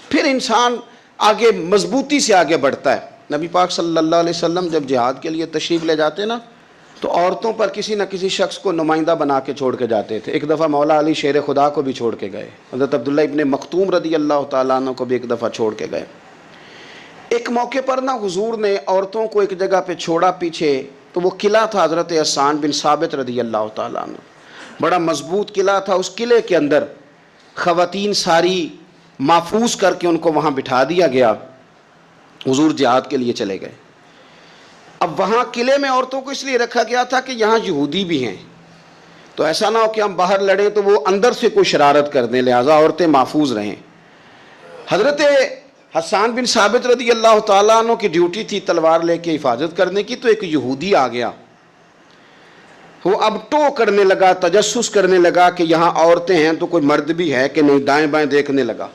پھر انسان آگے مضبوطی سے آگے بڑھتا ہے۔ نبی پاک صلی اللہ علیہ وسلم جب جہاد کے لیے تشریف لے جاتے نا تو عورتوں پر کسی نہ کسی شخص کو نمائندہ بنا کے چھوڑ کے جاتے تھے۔ ایک دفعہ مولا علی شیر خدا کو بھی چھوڑ کے گئے، حضرت عبداللہ ابن مختوم رضی اللہ تعالیٰ عنہ کو بھی ایک دفعہ چھوڑ کے گئے۔ ایک موقع پر نا حضور نے عورتوں کو ایک جگہ پہ چھوڑا پیچھے، تو وہ قلعہ تھا حضرت حسان بن ثابت رضی اللہ تعالیٰ عنہ، بڑا مضبوط قلعہ تھا۔ اس قلعے کے اندر خواتین ساری محفوظ کر کے ان کو وہاں بٹھا دیا گیا، حضور جہاد کے لیے چلے گئے۔ اب وہاں قلعے میں عورتوں کو اس لیے رکھا گیا تھا کہ یہاں یہودی بھی ہیں، تو ایسا نہ ہو کہ ہم باہر لڑیں تو وہ اندر سے کوئی شرارت کر دیں، لہٰذا عورتیں محفوظ رہیں۔ حضرت حسان بن ثابت رضی اللہ تعالیٰ عنہ کی ڈیوٹی تھی تلوار لے کے حفاظت کرنے کی، تو ایک یہودی آ گیا، وہ اب ٹو کرنے لگا، تجسس کرنے لگا کہ یہاں عورتیں ہیں تو کوئی مرد بھی ہے کہ نہیں، دائیں بائیں دیکھنے لگا۔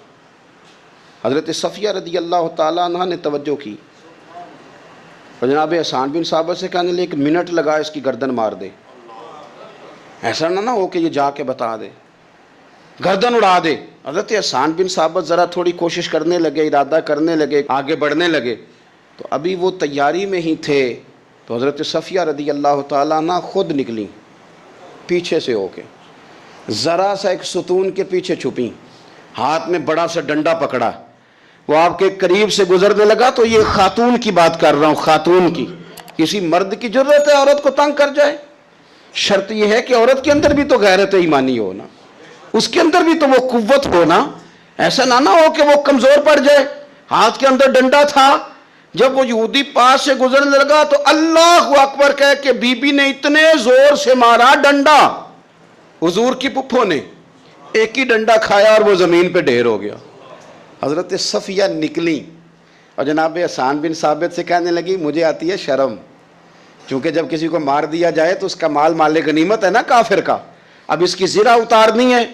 حضرت صفیہ رضی اللہ تعالیٰ عنہ نے توجہ کی اور جناب حسان بن ثابت سے کہنے لگے 1 منٹ لگا اس کی گردن مار دے، ایسا نہ ہو کہ یہ جا کے بتا دے، گردن اڑا دے۔ حضرت حسان بن ثابت ذرا تھوڑی کوشش کرنے لگے، ارادہ کرنے لگے، آگے بڑھنے لگے، تو ابھی وہ تیاری میں ہی تھے تو حضرت صفیہ رضی اللہ تعالیٰ عنہ خود نکلی پیچھے سے ہو کے، ذرا سا ایک ستون کے پیچھے چھپی، ہاتھ میں بڑا سا ڈنڈا پکڑا، وہ آپ کے قریب سے گزرنے لگا۔ تو یہ خاتون کی بات کر رہا ہوں، خاتون کی، کسی مرد کی ضرورت ہے عورت کو تنگ کر جائے؟ شرط یہ ہے کہ عورت کے اندر بھی تو غیرت ایمانی ہو نا، اس کے اندر بھی تو وہ قوت ہو نا، ایسا نہ ہو کہ وہ کمزور پڑ جائے۔ ہاتھ کے اندر ڈنڈا تھا، جب وہ یہودی پاس سے گزرنے لگا تو اللہ اکبر کہہ کے بی بی نے اتنے زور سے مارا ڈنڈا، حضور کی پپھوں نے ایک ہی ڈنڈا کھایا اور وہ زمین پہ ڈھیر ہو گیا۔ حضرت صفیہ نکلی اور جناب حسان بن ثابت سے کہنے لگی مجھے آتی ہے شرم، چونکہ جب کسی کو مار دیا جائے تو اس کا مال مال غنیمت ہے نا کافر کا، اب اس کی زرہ اتارنی ہے،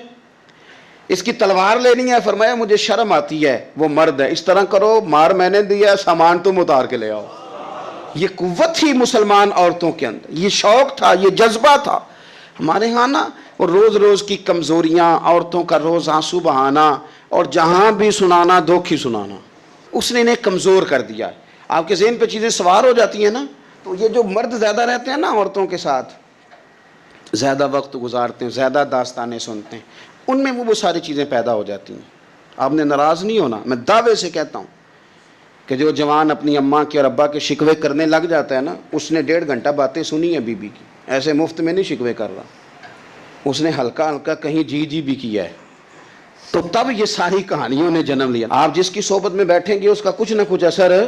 اس کی تلوار لینی ہے۔ فرمایا مجھے شرم آتی ہے، وہ مرد ہے، اس طرح کرو مار میں نے دیا، سامان تم اتار کے لے آؤ۔ یہ قوت تھی مسلمان عورتوں کے اندر، یہ شوق تھا، یہ جذبہ تھا۔ ہمارے ہاں نا وہ روز روز کی کمزوریاں، عورتوں کا روز آنسو بہانا اور جہاں بھی سنانا دھوکھی سنانا، اس نے انہیں کمزور کر دیا ہے۔ آپ کے ذہن پہ چیزیں سوار ہو جاتی ہیں نا، تو یہ جو مرد زیادہ رہتے ہیں نا عورتوں کے ساتھ، زیادہ وقت گزارتے ہیں، زیادہ داستانیں سنتے ہیں، ان میں وہ ساری چیزیں پیدا ہو جاتی ہیں۔ آپ نے ناراض نہیں ہونا، میں دعوے سے کہتا ہوں کہ جو جوان اپنی اماں کے اور ابا کے شکوے کرنے لگ جاتا ہے نا، اس نے 1.5 گھنٹہ باتیں سنی ہیں بیوی کی، ایسے مفت میں نہیں شکوے کر رہا، اس نے ہلکا ہلکا کہیں جی بھی کیا ہے، تو تب یہ ساری کہانیوں نے جنم لیا۔ آپ جس کی صحبت میں بیٹھیں گے اس کا کچھ نہ کچھ اثر ہے،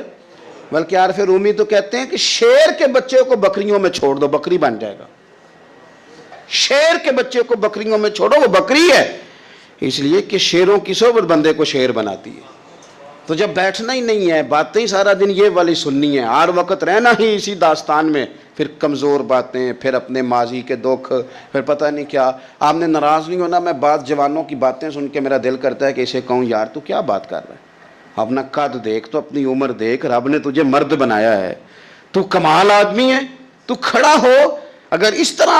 بلکہ عارف رومی تو کہتے ہیں کہ شیر کے بچے کو بکریوں میں چھوڑ دو، بکری بن جائے گا۔ شیر کے بچے کو بکریوں میں چھوڑو، وہ بکری ہے، اس لیے کہ شیروں کی صحبت بندے کو شیر بناتی ہے۔ تو جب بیٹھنا ہی نہیں ہے، باتیں سارا دن یہ والی سننی ہے، ہر وقت رہنا ہی اسی داستان میں، پھر کمزور باتیں، پھر اپنے ماضی کے دکھ، پھر پتہ نہیں کیا۔ آپ نے ناراض نہیں ہونا، میں بعض جوانوں کی باتیں سن کے میرا دل کرتا ہے کہ اسے کہوں یار تو کیا بات کر رہا ہے، اپنا قد دیکھ، تو اپنی عمر دیکھ، رب نے تجھے مرد بنایا ہے، تو کمال آدمی ہے، تو کھڑا ہو۔ اگر اس طرح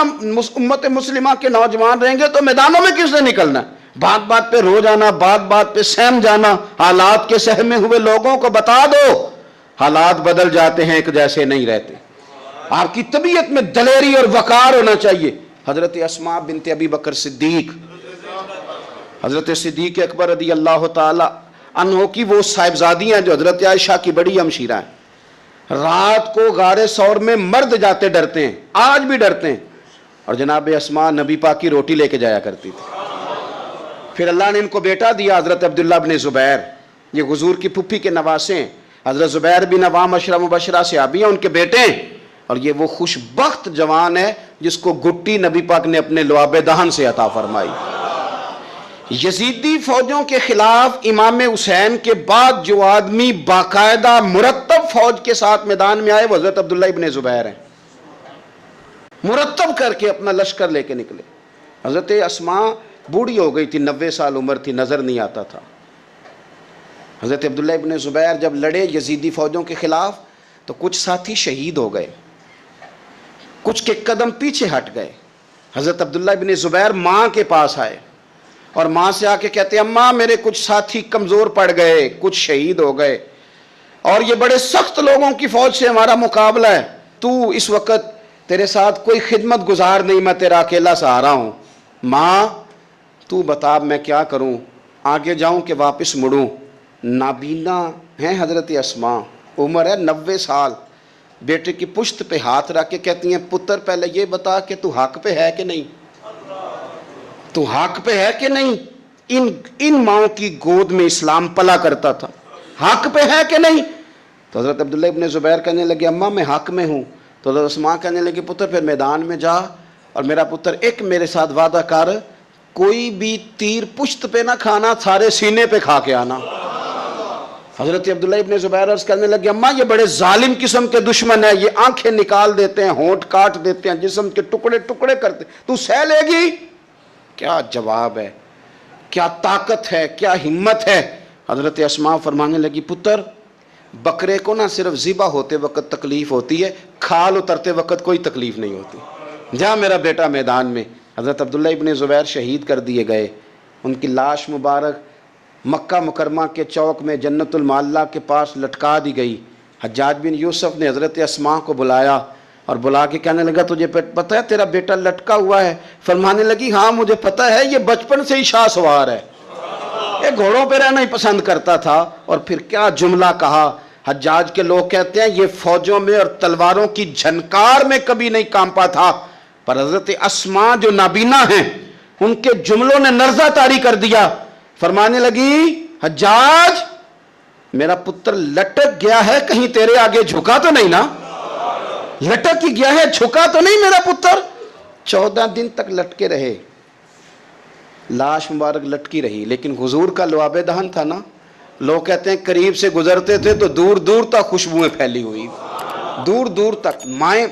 امت مسلمہ کے نوجوان رہیں گے تو میدانوں میں کس نے نکلنا ہے؟ بات بات پہ رو جانا، بات بات پہ سہم جانا، حالات کے سہمے ہوئے لوگوں کو بتا دو حالات بدل جاتے ہیں، ایک جیسے نہیں رہتے. آپ کی طبیعت میں دلیری اور وقار ہونا چاہیے. حضرت اسماء بنت ابی بکر صدیق، حضرت صدیق اکبر رضی اللہ تعالی عنہ کی وہ صاحبزادیاں جو حضرت عائشہ کی بڑی ہمشیرہ ہیں، رات کو غار ثور میں مرد جاتے ڈرتے ہیں، آج بھی ڈرتے ہیں، اور جناب اسماء نبی پاک کی روٹی لے کے جایا کرتی تھی. پھر اللہ نے ان کو بیٹا دیا، حضرت عبداللہ بن زبیر، یہ حضور کی پھپھی کے نواسے ہیں. حضرت زبیر بن عوام عشرہ مبشرہ صحابی ہیں، ان کے بیٹے ہیں. اور یہ وہ خوش بخت جوان ہے جس کو گٹی نبی پاک نے اپنے لعاب دہن سے عطا فرمائی. یزیدی فوجوں کے خلاف امام حسین کے بعد جو آدمی باقاعدہ مرتب فوج کے ساتھ میدان میں آئے وہ حضرت عبداللہ ابن زبیر ہیں. مرتب کر کے اپنا لشکر لے کے نکلے. حضرت اسماء بوڑھی ہو گئی تھی، 90 سال عمر تھی، نظر نہیں آتا تھا. حضرت عبداللہ ابن زبیر جب لڑے یزیدی فوجوں کے خلاف تو کچھ ساتھی شہید ہو گئے، کچھ کے قدم پیچھے ہٹ گئے. حضرت عبداللہ ابن زبیر ماں کے پاس آئے اور ماں سے آ کے کہتے ہیں اماں میرے کچھ ساتھی کمزور پڑ گئے، کچھ شہید ہو گئے، اور یہ بڑے سخت لوگوں کی فوج سے ہمارا مقابلہ ہے. تو اس وقت تیرے ساتھ کوئی خدمت گزار نہیں، میں تیرا اکیلا سہارا ہوں. ماں تو بتا میں کیا کروں، آگے جاؤں کہ واپس مڑوں. نابینا ہیں حضرت اسماء، عمر ہے 90 سال. بیٹے کی پشت پہ ہاتھ رکھ کے کہتی ہیں پتر پہلے یہ بتا کہ تو حق پہ ہے کہ نہیں، تو حق پہ ہے کہ نہیں. ان ماؤں کی گود میں اسلام پلا کرتا تھا، حق پہ ہے کہ نہیں. تو حضرت عبداللہ ابن زبیر کہنے لگے اماں میں حق میں ہوں. تو حضرت اسماء کہنے لگے پتر پھر میدان میں جا، اور میرا پتر ایک میرے ساتھ وعدہ کر، کوئی بھی تیر پشت پہ نہ کھانا، سارے سینے پہ کھا کے آنا. حضرت عبداللہ ابن زبیر عرض کرنے لگے اماں یہ بڑے ظالم قسم کے دشمن ہیں، یہ آنکھیں نکال دیتے ہیں، ہونٹ کاٹ دیتے ہیں، جسم کے ٹکڑے ٹکڑے کرتے، تو سہ لے گی؟ کیا جواب ہے، کیا طاقت ہے، کیا ہمت ہے. حضرت اسماء فرمانے لگی پتر بکرے کو نہ صرف ذبح ہوتے وقت تکلیف ہوتی ہے، کھال اترتے وقت کوئی تکلیف نہیں ہوتی. جا میرا بیٹا میدان میں. حضرت عبداللہ ابن زبیر شہید کر دیے گئے. ان کی لاش مبارک مکہ مکرمہ کے چوک میں جنت المعلہ کے پاس لٹکا دی گئی. حجاج بن یوسف نے حضرت اسماء کو بلایا اور بلا کے کہنے لگا تجھے پتہ ہے تیرا بیٹا لٹکا ہوا ہے؟ فرمانے لگی ہاں مجھے پتہ ہے، یہ بچپن سے ہی شاہ سوار ہے، یہ گھوڑوں پہ رہنا ہی پسند کرتا تھا. اور پھر کیا جملہ کہا. حجاج کے لوگ کہتے ہیں یہ فوجوں میں اور تلواروں کی جھنکار میں کبھی نہیں کانپا تھا، پر حضرت اسماء جو نابینا ہیں ان کے جملوں نے نرزہ طاری کر دیا. فرمانے لگی حجاج میرا پتر لٹک گیا ہے، کہیں تیرے آگے جھکا تو نہیں نا؟ لٹک ہی گیا ہے، جھکا تو نہیں میرا پتر؟ 14 دن تک لٹکے رہے، لاش مبارک لٹکی رہی، لیکن حضور کا لعاب دہن تھا نا. لوگ کہتے ہیں قریب سے گزرتے تھے تو دور دور تک خوشبوئیں پھیلی ہوئی، دور دور تک. مائیں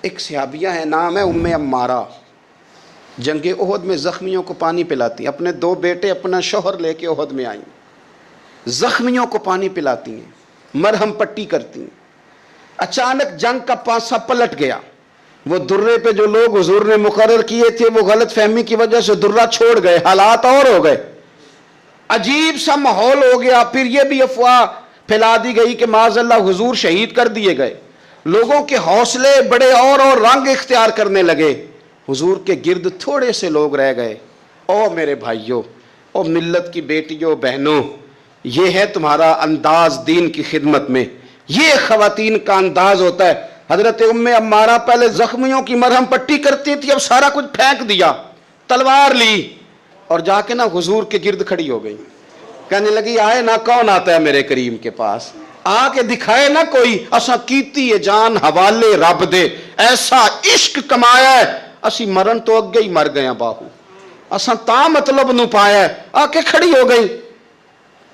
ایک صحابیہ ہے، نام ہے ام عمارہ، جنگ احد میں زخمیوں کو پانی پلاتی، اپنے 2 بیٹے اپنا شوہر لے کے احد میں آئیں، زخمیوں کو پانی پلاتی ہیں، مرہم پٹی کرتی ہیں. اچانک جنگ کا پانسا پلٹ گیا. وہ درے پہ جو لوگ حضور نے مقرر کیے تھے وہ غلط فہمی کی وجہ سے درہ چھوڑ گئے، حالات اور ہو گئے، عجیب سا ماحول ہو گیا. پھر یہ بھی افواہ پھیلا دی گئی کہ معاذ اللہ حضور شہید کر دیے گئے. لوگوں کے حوصلے بڑے اور رنگ اختیار کرنے لگے. حضور کے گرد تھوڑے سے لوگ رہ گئے. او میرے بھائیوں، او ملت کی بیٹیوں بہنوں، یہ ہے تمہارا انداز دین کی خدمت میں، یہ خواتین کا انداز ہوتا ہے. حضرت ام عمارہ پہلے زخمیوں کی مرہم پٹی کرتی تھی، اب سارا کچھ پھینک دیا، تلوار لی اور جا کے نا حضور کے گرد کھڑی ہو گئی. کہنے لگی آئے نا کون آتا ہے میرے کریم کے پاس، آ کے دکھائے نا کوئی، اساں کیتی ہے جان حوالے رب دے، ایسا عشق کمایا ہے اسی مرن تو اگے ہی مر گیا باہو، اساں تا مطلب نو پایا ہے. آ کے کھڑی ہو گئی.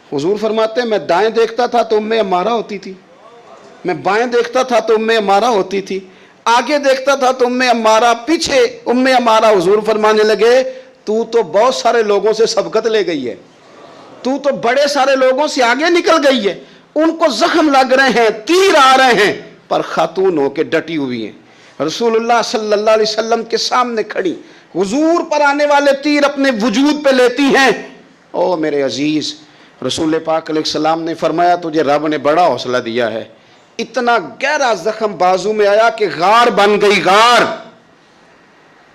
حضور فرماتے ہیں میں دائیں دیکھتا تھا تو ام عمارہ ہوتی تھی، میں بائیں دیکھتا تھا تو ام عمارہ ہوتی تھی، آگے دیکھتا تھا تو ام عمارہ، پیچھے ام عمارہ. حضور فرمانے لگے تو بہت سارے لوگوں سے سبقت لے گئی ہے، تو بڑے سارے لوگوں سے آگے نکل گئی ہے، ان کو زخم لگ رہے ہیں، تیر آ رہے ہیں، پر خاتون ہو کے ڈٹی ہوئی ہیں. رسول اللہ صلی اللہ علیہ وسلم کے سامنے کھڑی، حضور پر آنے والے تیر اپنے وجود پہ لیتی ہیں. او میرے عزیز، رسول پاک علیہ السلام نے فرمایا تجھے رب نے بڑا حوصلہ دیا ہے. اتنا گہرا زخم بازو میں آیا کہ غار بن گئی غار.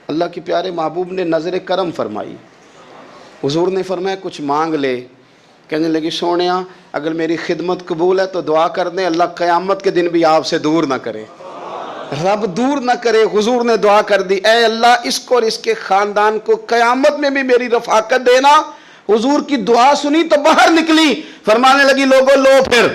اللہ کے پیارے محبوب نے نظر کرم فرمائی. حضور نے فرمایا کچھ مانگ لے. کہنے لگی سونیا اگر میری خدمت قبول ہے تو دعا کر دیں اللہ قیامت کے دن بھی آپ سے دور نہ کرے. رب دور نہ کرے. حضور نے دعا کر دی اے اللہ اس کو اور اس کے خاندان کو قیامت میں بھی میری رفاقت دینا. حضور کی دعا سنی تو باہر نکلی. فرمانے لگی لوگوں لو پھر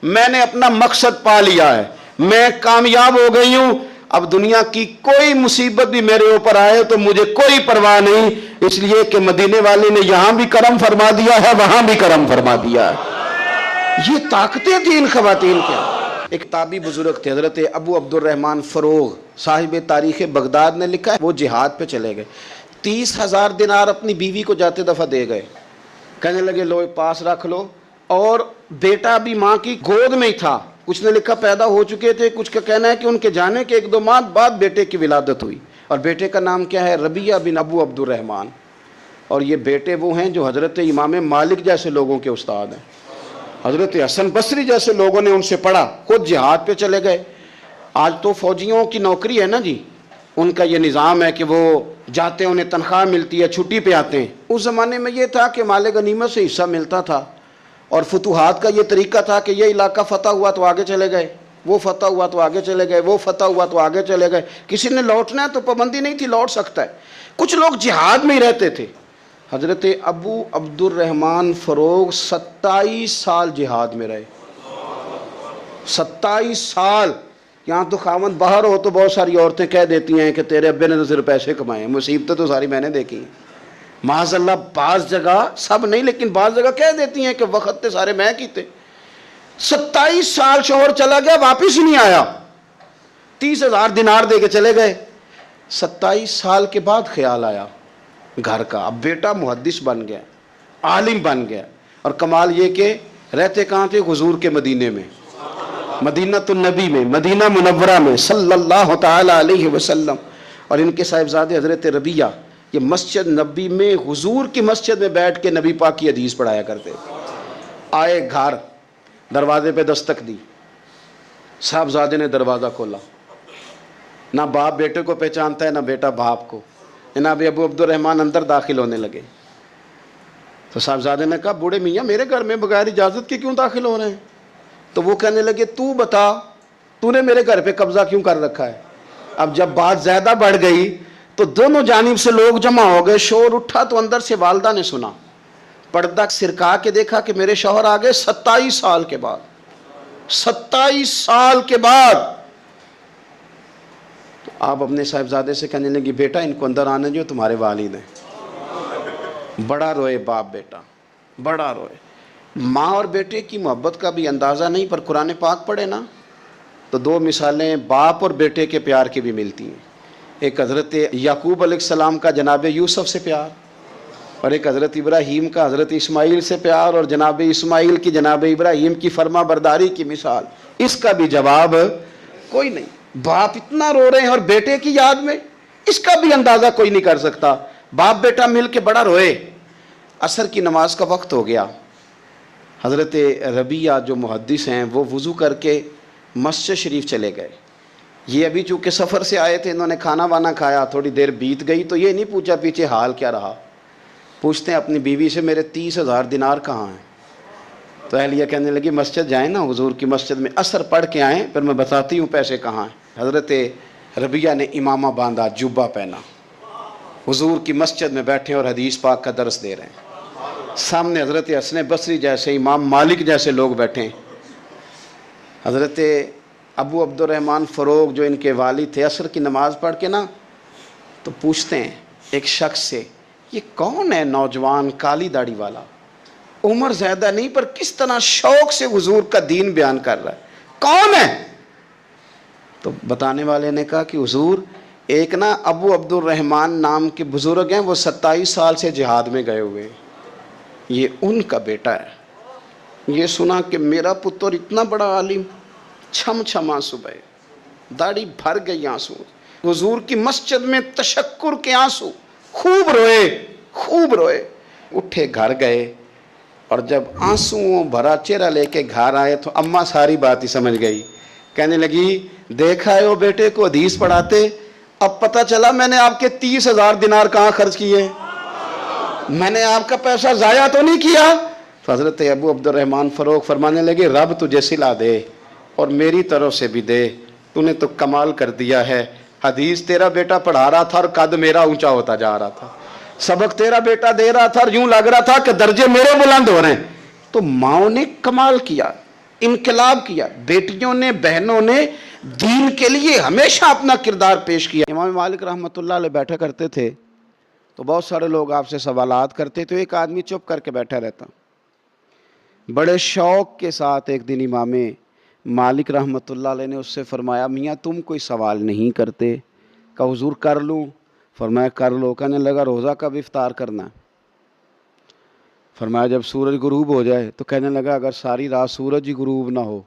میں نے اپنا مقصد پا لیا ہے, میں کامیاب ہو گئی ہوں. اب دنیا کی کوئی مصیبت بھی میرے اوپر آئے تو مجھے کوئی پرواہ نہیں, اس لیے کہ مدینے والے نے یہاں بھی کرم فرما دیا ہے وہاں بھی کرم فرما دیا ہے. یہ طاقتیں تھیں ان خواتین کے. ایک تابعی بزرگ تھے حضرت ابو عبد الرحمن فروغ صاحب تاریخ بغداد نے لکھا ہے وہ جہاد پہ چلے گئے. 30,000 دینار اپنی بیوی کو جاتے دفعہ دے گئے. کہنے لگے لو پاس رکھ لو. اور بیٹا بھی ماں کی گود میں ہی تھا. کچھ نے لکھا پیدا ہو چکے تھے, کچھ کا کہنا ہے کہ ان کے جانے کے 1-2 ماہ بعد بیٹے کی ولادت ہوئی. اور بیٹے کا نام کیا ہے؟ ربیہ بن ابو عبد الرحمن. اور یہ بیٹے وہ ہیں جو حضرت امام مالک جیسے لوگوں کے استاد ہیں. حضرت حسن بصری جیسے لوگوں نے ان سے پڑھا, خود جہاد پہ چلے گئے. آج تو فوجیوں کی نوکری ہے نا جی, ان کا یہ نظام ہے کہ وہ جاتے ہیں انہیں تنخواہ ملتی ہے چھٹی پہ آتے ہیں. اس زمانے میں یہ تھا کہ مال غنیمت سے حصہ ملتا تھا اور فتوحات کا یہ طریقہ تھا کہ یہ علاقہ فتح ہوا تو آگے چلے گئے, وہ فتح ہوا تو آگے چلے گئے, وہ فتح ہوا تو آگے چلے گئے. کسی نے لوٹنا ہے تو پابندی نہیں تھی, لوٹ سکتا ہے. کچھ لوگ جہاد میں ہی رہتے تھے. حضرت ابو عبد الرحمن فروغ 27 سال جہاد میں رہے. 27 سال. یہاں تو خاوند باہر ہو تو بہت ساری عورتیں کہہ دیتی ہیں کہ تیرے ابے نے تو صرف پیسے کمائے ہیں. مصیبتیں تو ساری میں نے دیکھی ہیں معاذ اللہ. بعض جگہ, سب نہیں لیکن بعض جگہ کہہ دیتی ہیں کہ وقت تے سارے میں کیتے. 27 سال شوہر چلا گیا واپس ہی نہیں آیا. 30,000 دینار دے کے چلے گئے. 27 سال کے بعد خیال آیا گھر کا. اب بیٹا محدث بن گیا, عالم بن گیا. اور کمال یہ کہ رہتے کہاں تھے؟ حضور کے مدینے میں, مدینہ النبی میں, مدینہ منورہ میں صلی اللہ تعالی علیہ وسلم. اور ان کے صاحبزادے حضرت ربیہ یہ مسجد نبی میں حضور کی مسجد میں بیٹھ کے نبی پاک کی حدیث پڑھایا کرتے. آئے گھر, دروازے پہ دستک دی. صاحبزادے نے دروازہ کھولا. نہ باپ بیٹے کو پہچانتا ہے نہ بیٹا باپ کو. جناب ابو عبد الرحمن اندر داخل ہونے لگے تو صاحبزادے نے کہا بوڑھے میاں میرے گھر میں بغیر اجازت کے کیوں داخل ہو رہے ہیں؟ تو وہ کہنے لگے تو بتا تو نے میرے گھر پہ قبضہ کیوں کر رکھا ہے؟ اب جب بات زیادہ بڑھ گئی تو دونوں جانب سے لوگ جمع ہو گئے. شور اٹھا تو اندر سے والدہ نے سنا, پردہ سرکا کے دیکھا کہ میرے شوہر آ گئے 27 سال کے بعد. 27 سال کے بعد. تو آپ اپنے صاحبزادے سے کہنے لگی بیٹا ان کو اندر آنے جو تمہارے والد ہیں. بڑا روئے باپ بیٹا, بڑا روئے. ماں اور بیٹے کی محبت کا بھی اندازہ نہیں, پر قرآن پاک پڑھے نا تو 2 مثالیں باپ اور بیٹے کے پیار کی بھی ملتی ہیں. ایک حضرت یعقوب علیہ السلام کا جناب یوسف سے پیار, اور ایک حضرت ابراہیم کا حضرت اسماعیل سے پیار, اور جناب اسماعیل کی جناب ابراہیم کی فرما برداری کی مثال. اس کا بھی جواب کوئی نہیں. باپ اتنا رو رہے ہیں اور بیٹے کی یاد میں, اس کا بھی اندازہ کوئی نہیں کر سکتا. باپ بیٹا مل کے بڑا روئے. عصر کی نماز کا وقت ہو گیا. حضرت ربیہ جو محدث ہیں وہ وضو کر کے مسجد شریف چلے گئے. یہ ابھی چونکہ سفر سے آئے تھے, انہوں نے کھانا وانا کھایا, تھوڑی دیر بیت گئی تو یہ نہیں پوچھا پیچھے حال کیا رہا. پوچھتے ہیں اپنی بیوی سے میرے 30,000 دینار کہاں ہیں؟ تو اہلیہ کہنے لگی مسجد جائیں نا, حضور کی مسجد میں عصر پڑھ کے آئیں, پھر میں بتاتی ہوں پیسے کہاں ہیں. حضرت ربیہ نے امامہ باندھا, جبہ پہنا, حضور کی مسجد میں بیٹھے اور حدیث پاک کا درس دے رہے ہیں. سامنے حضرت حسن بصری جیسے, امام مالک جیسے لوگ بیٹھے ہیں. حضرت ابو عبد الرحمن فروغ جو ان کے والد تھے عصر کی نماز پڑھ کے نا تو پوچھتے ہیں ایک شخص سے یہ کون ہے نوجوان کالی داڑھی والا, عمر زیادہ نہیں پر کس طرح شوق سے حضور کا دین بیان کر رہا ہے, کون ہے؟ تو بتانے والے نے کہا کہ حضور ایک نا ابو عبد الرحمن نام کے بزرگ ہیں, وہ 27 سال سے جہاد میں گئے ہوئے, یہ ان کا بیٹا ہے. یہ سنا کہ میرا پتر اتنا بڑا عالم, چھم چھم آنسو بہے, داڑھی بھر گئی آنسو. حضور کی مسجد میں تشکر کے آنسو, خوب روئے خوب روئے. اٹھے گھر گئے اور جب آنسوؤں بھرا چہرہ لے کے گھر آئے تو اماں ساری بات ہی سمجھ گئی. کہنے لگی دیکھا ہے وہ بیٹے کو حدیث پڑھاتے, اب پتہ چلا میں نے آپ کے 30,000 دینار کہاں خرچ کیے, میں نے آپ کا پیسہ ضائع تو نہیں کیا. تو حضرت ابو عبد الرحمن فروغ فرمانے لگے رب تجھے صلہ دے اور میری طرف سے بھی دے, تو نے تو کمال کر دیا ہے. حدیث تیرا بیٹا پڑھا رہا تھا اور قد میرا اونچا ہوتا جا رہا تھا, سبق تیرا بیٹا دے رہا تھا اور یوں لگ رہا تھا کہ درجے میرے بلند ہو رہے ہیں. تو ماؤں نے کمال کیا, انقلاب کیا, بیٹیوں نے بہنوں نے دین کے لیے ہمیشہ اپنا کردار پیش کیا. امام مالک رحمۃ اللہ علیہ بیٹھا کرتے تھے تو بہت سارے لوگ آپ سے سوالات کرتے, تو ایک آدمی چپ کر کے بیٹھا رہتا. بڑے شوق کے ساتھ ایک دن امام مالک رحمۃ اللہ علیہ نے اس سے فرمایا میاں تم کوئی سوال نہیں کرتے؟ کہا حضور کر لوں. فرمایا کر لو. کہنے لگا روزہ کب افطار کرنا؟ فرمایا جب سورج غروب ہو جائے. تو کہنے لگا اگر ساری رات سورج ہی غروب نہ ہو؟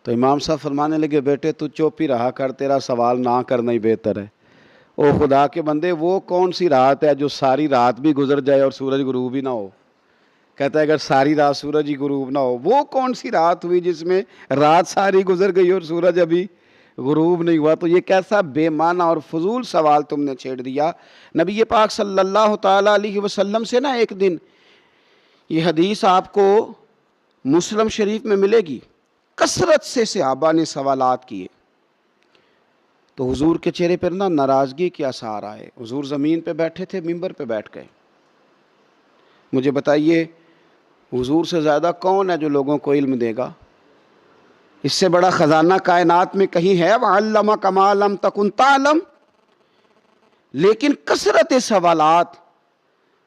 تو امام صاحب فرمانے لگے بیٹے تو چپ ہی رہا کر, تیرا سوال نہ کرنا ہی بہتر ہے. او خدا کے بندے وہ کون سی رات ہے جو ساری رات بھی گزر جائے اور سورج غروب ہی نہ ہو؟ کہتا ہے اگر ساری رات سورج ہی غروب نہ ہو, وہ کون سی رات ہوئی جس میں رات ساری گزر گئی اور سورج ابھی غروب نہیں ہوا؟ تو یہ کیسا بے معنی اور فضول سوال تم نے چھیڑ دیا. نبی پاک صلی اللہ تعالیٰ علیہ وسلم سے نا ایک دن یہ حدیث آپ کو مسلم شریف میں ملے گی, کثرت سے صحابہ نے سوالات کیے تو حضور کے چہرے پر نا ناراضگی کے آثار آئے. حضور زمین پہ بیٹھے تھے, ممبر پہ بیٹھ گئے. مجھے بتائیے حضور سے زیادہ کون ہے جو لوگوں کو علم دے گا؟ اس سے بڑا خزانہ کائنات میں کہیں ہے؟ وَعَلَّمَكَ مَا لَمْ تَكُنْ تَعْلَمْ. لیکن کثرت سوالات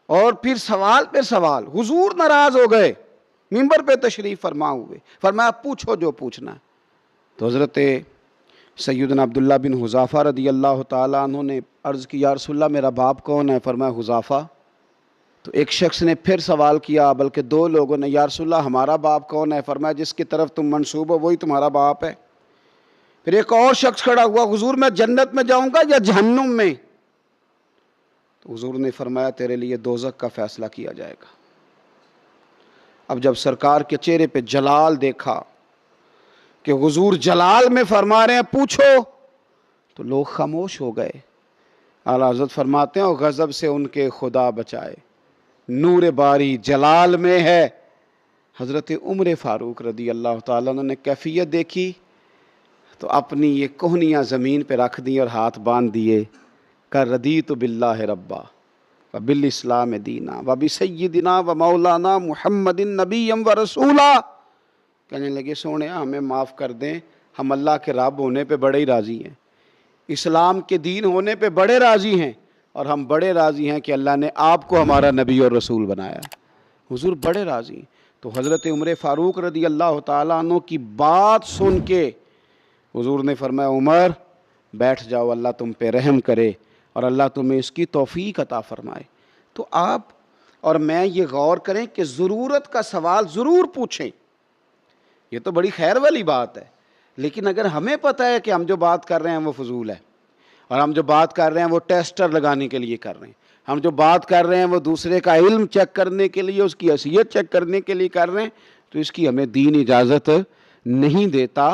اور پھر سوال پہ سوال. حضور ناراض ہو گئے, ممبر پہ تشریف فرما ہوئے, فرمایا پوچھو جو پوچھنا ہے. تو حضرت سیدنا عبداللہ بن حذافہ رضی اللہ تعالیٰ عنہ نے عرض کی یا رسول اللہ میرا باپ کون ہے؟ فرمایا حذافہ. تو ایک شخص نے پھر سوال کیا, بلکہ دو لوگوں نے, یا رسول اللہ ہمارا باپ کون ہے؟ فرمایا جس کی طرف تم منسوب ہو وہی تمہارا باپ ہے. پھر ایک اور شخص کھڑا ہوا, حضور میں جنت میں جاؤں گا یا جہنم میں؟ تو حضور نے فرمایا تیرے لیے دوزخ کا فیصلہ کیا جائے گا. اب جب سرکار کے چہرے پہ جلال دیکھا کہ حضور جلال میں فرما رہے ہیں پوچھو, تو لوگ خاموش ہو گئے. اعلیٰ حضرت فرماتے ہیں غضب سے ان کے خدا بچائے, نور باری جلال میں ہے. حضرت عمر فاروق رضی اللہ تعالیٰ عنہ نے کیفیت دیکھی تو اپنی یہ کوہنیاں زمین پہ رکھ دی اور ہاتھ باندھ دیے, کہ رضیت باللہ ربا وبالاسلام دینا وبسیدنا ومولانا محمد نبی و رسولا. کہنے لگے سونے ہمیں معاف کر دیں, ہم اللہ کے رب ہونے پہ بڑے ہی راضی ہیں, اسلام کے دین ہونے پہ بڑے راضی ہیں, اور ہم بڑے راضی ہیں کہ اللہ نے آپ کو ہمارا نبی اور رسول بنایا. حضور بڑے راضی ہیں. تو حضرت عمر فاروق رضی اللہ تعالیٰ عنہ کی بات سن کے حضور نے فرمایا عمر بیٹھ جاؤ, اللہ تم پہ رحم کرے اور اللہ تمہیں اس کی توفیق عطا فرمائے. تو آپ اور میں یہ غور کریں کہ ضرورت کا سوال ضرور پوچھیں, یہ تو بڑی خیر والی بات ہے. لیکن اگر ہمیں پتہ ہے کہ ہم جو بات کر رہے ہیں وہ فضول ہے, اور ہم جو بات کر رہے ہیں وہ ٹیسٹر لگانے کے لیے کر رہے ہیں, ہم جو بات کر رہے ہیں وہ دوسرے کا علم چیک کرنے کے لیے, اس کی حیثیت چیک کرنے کے لیے کر رہے ہیں, تو اس کی ہمیں دین اجازت نہیں دیتا.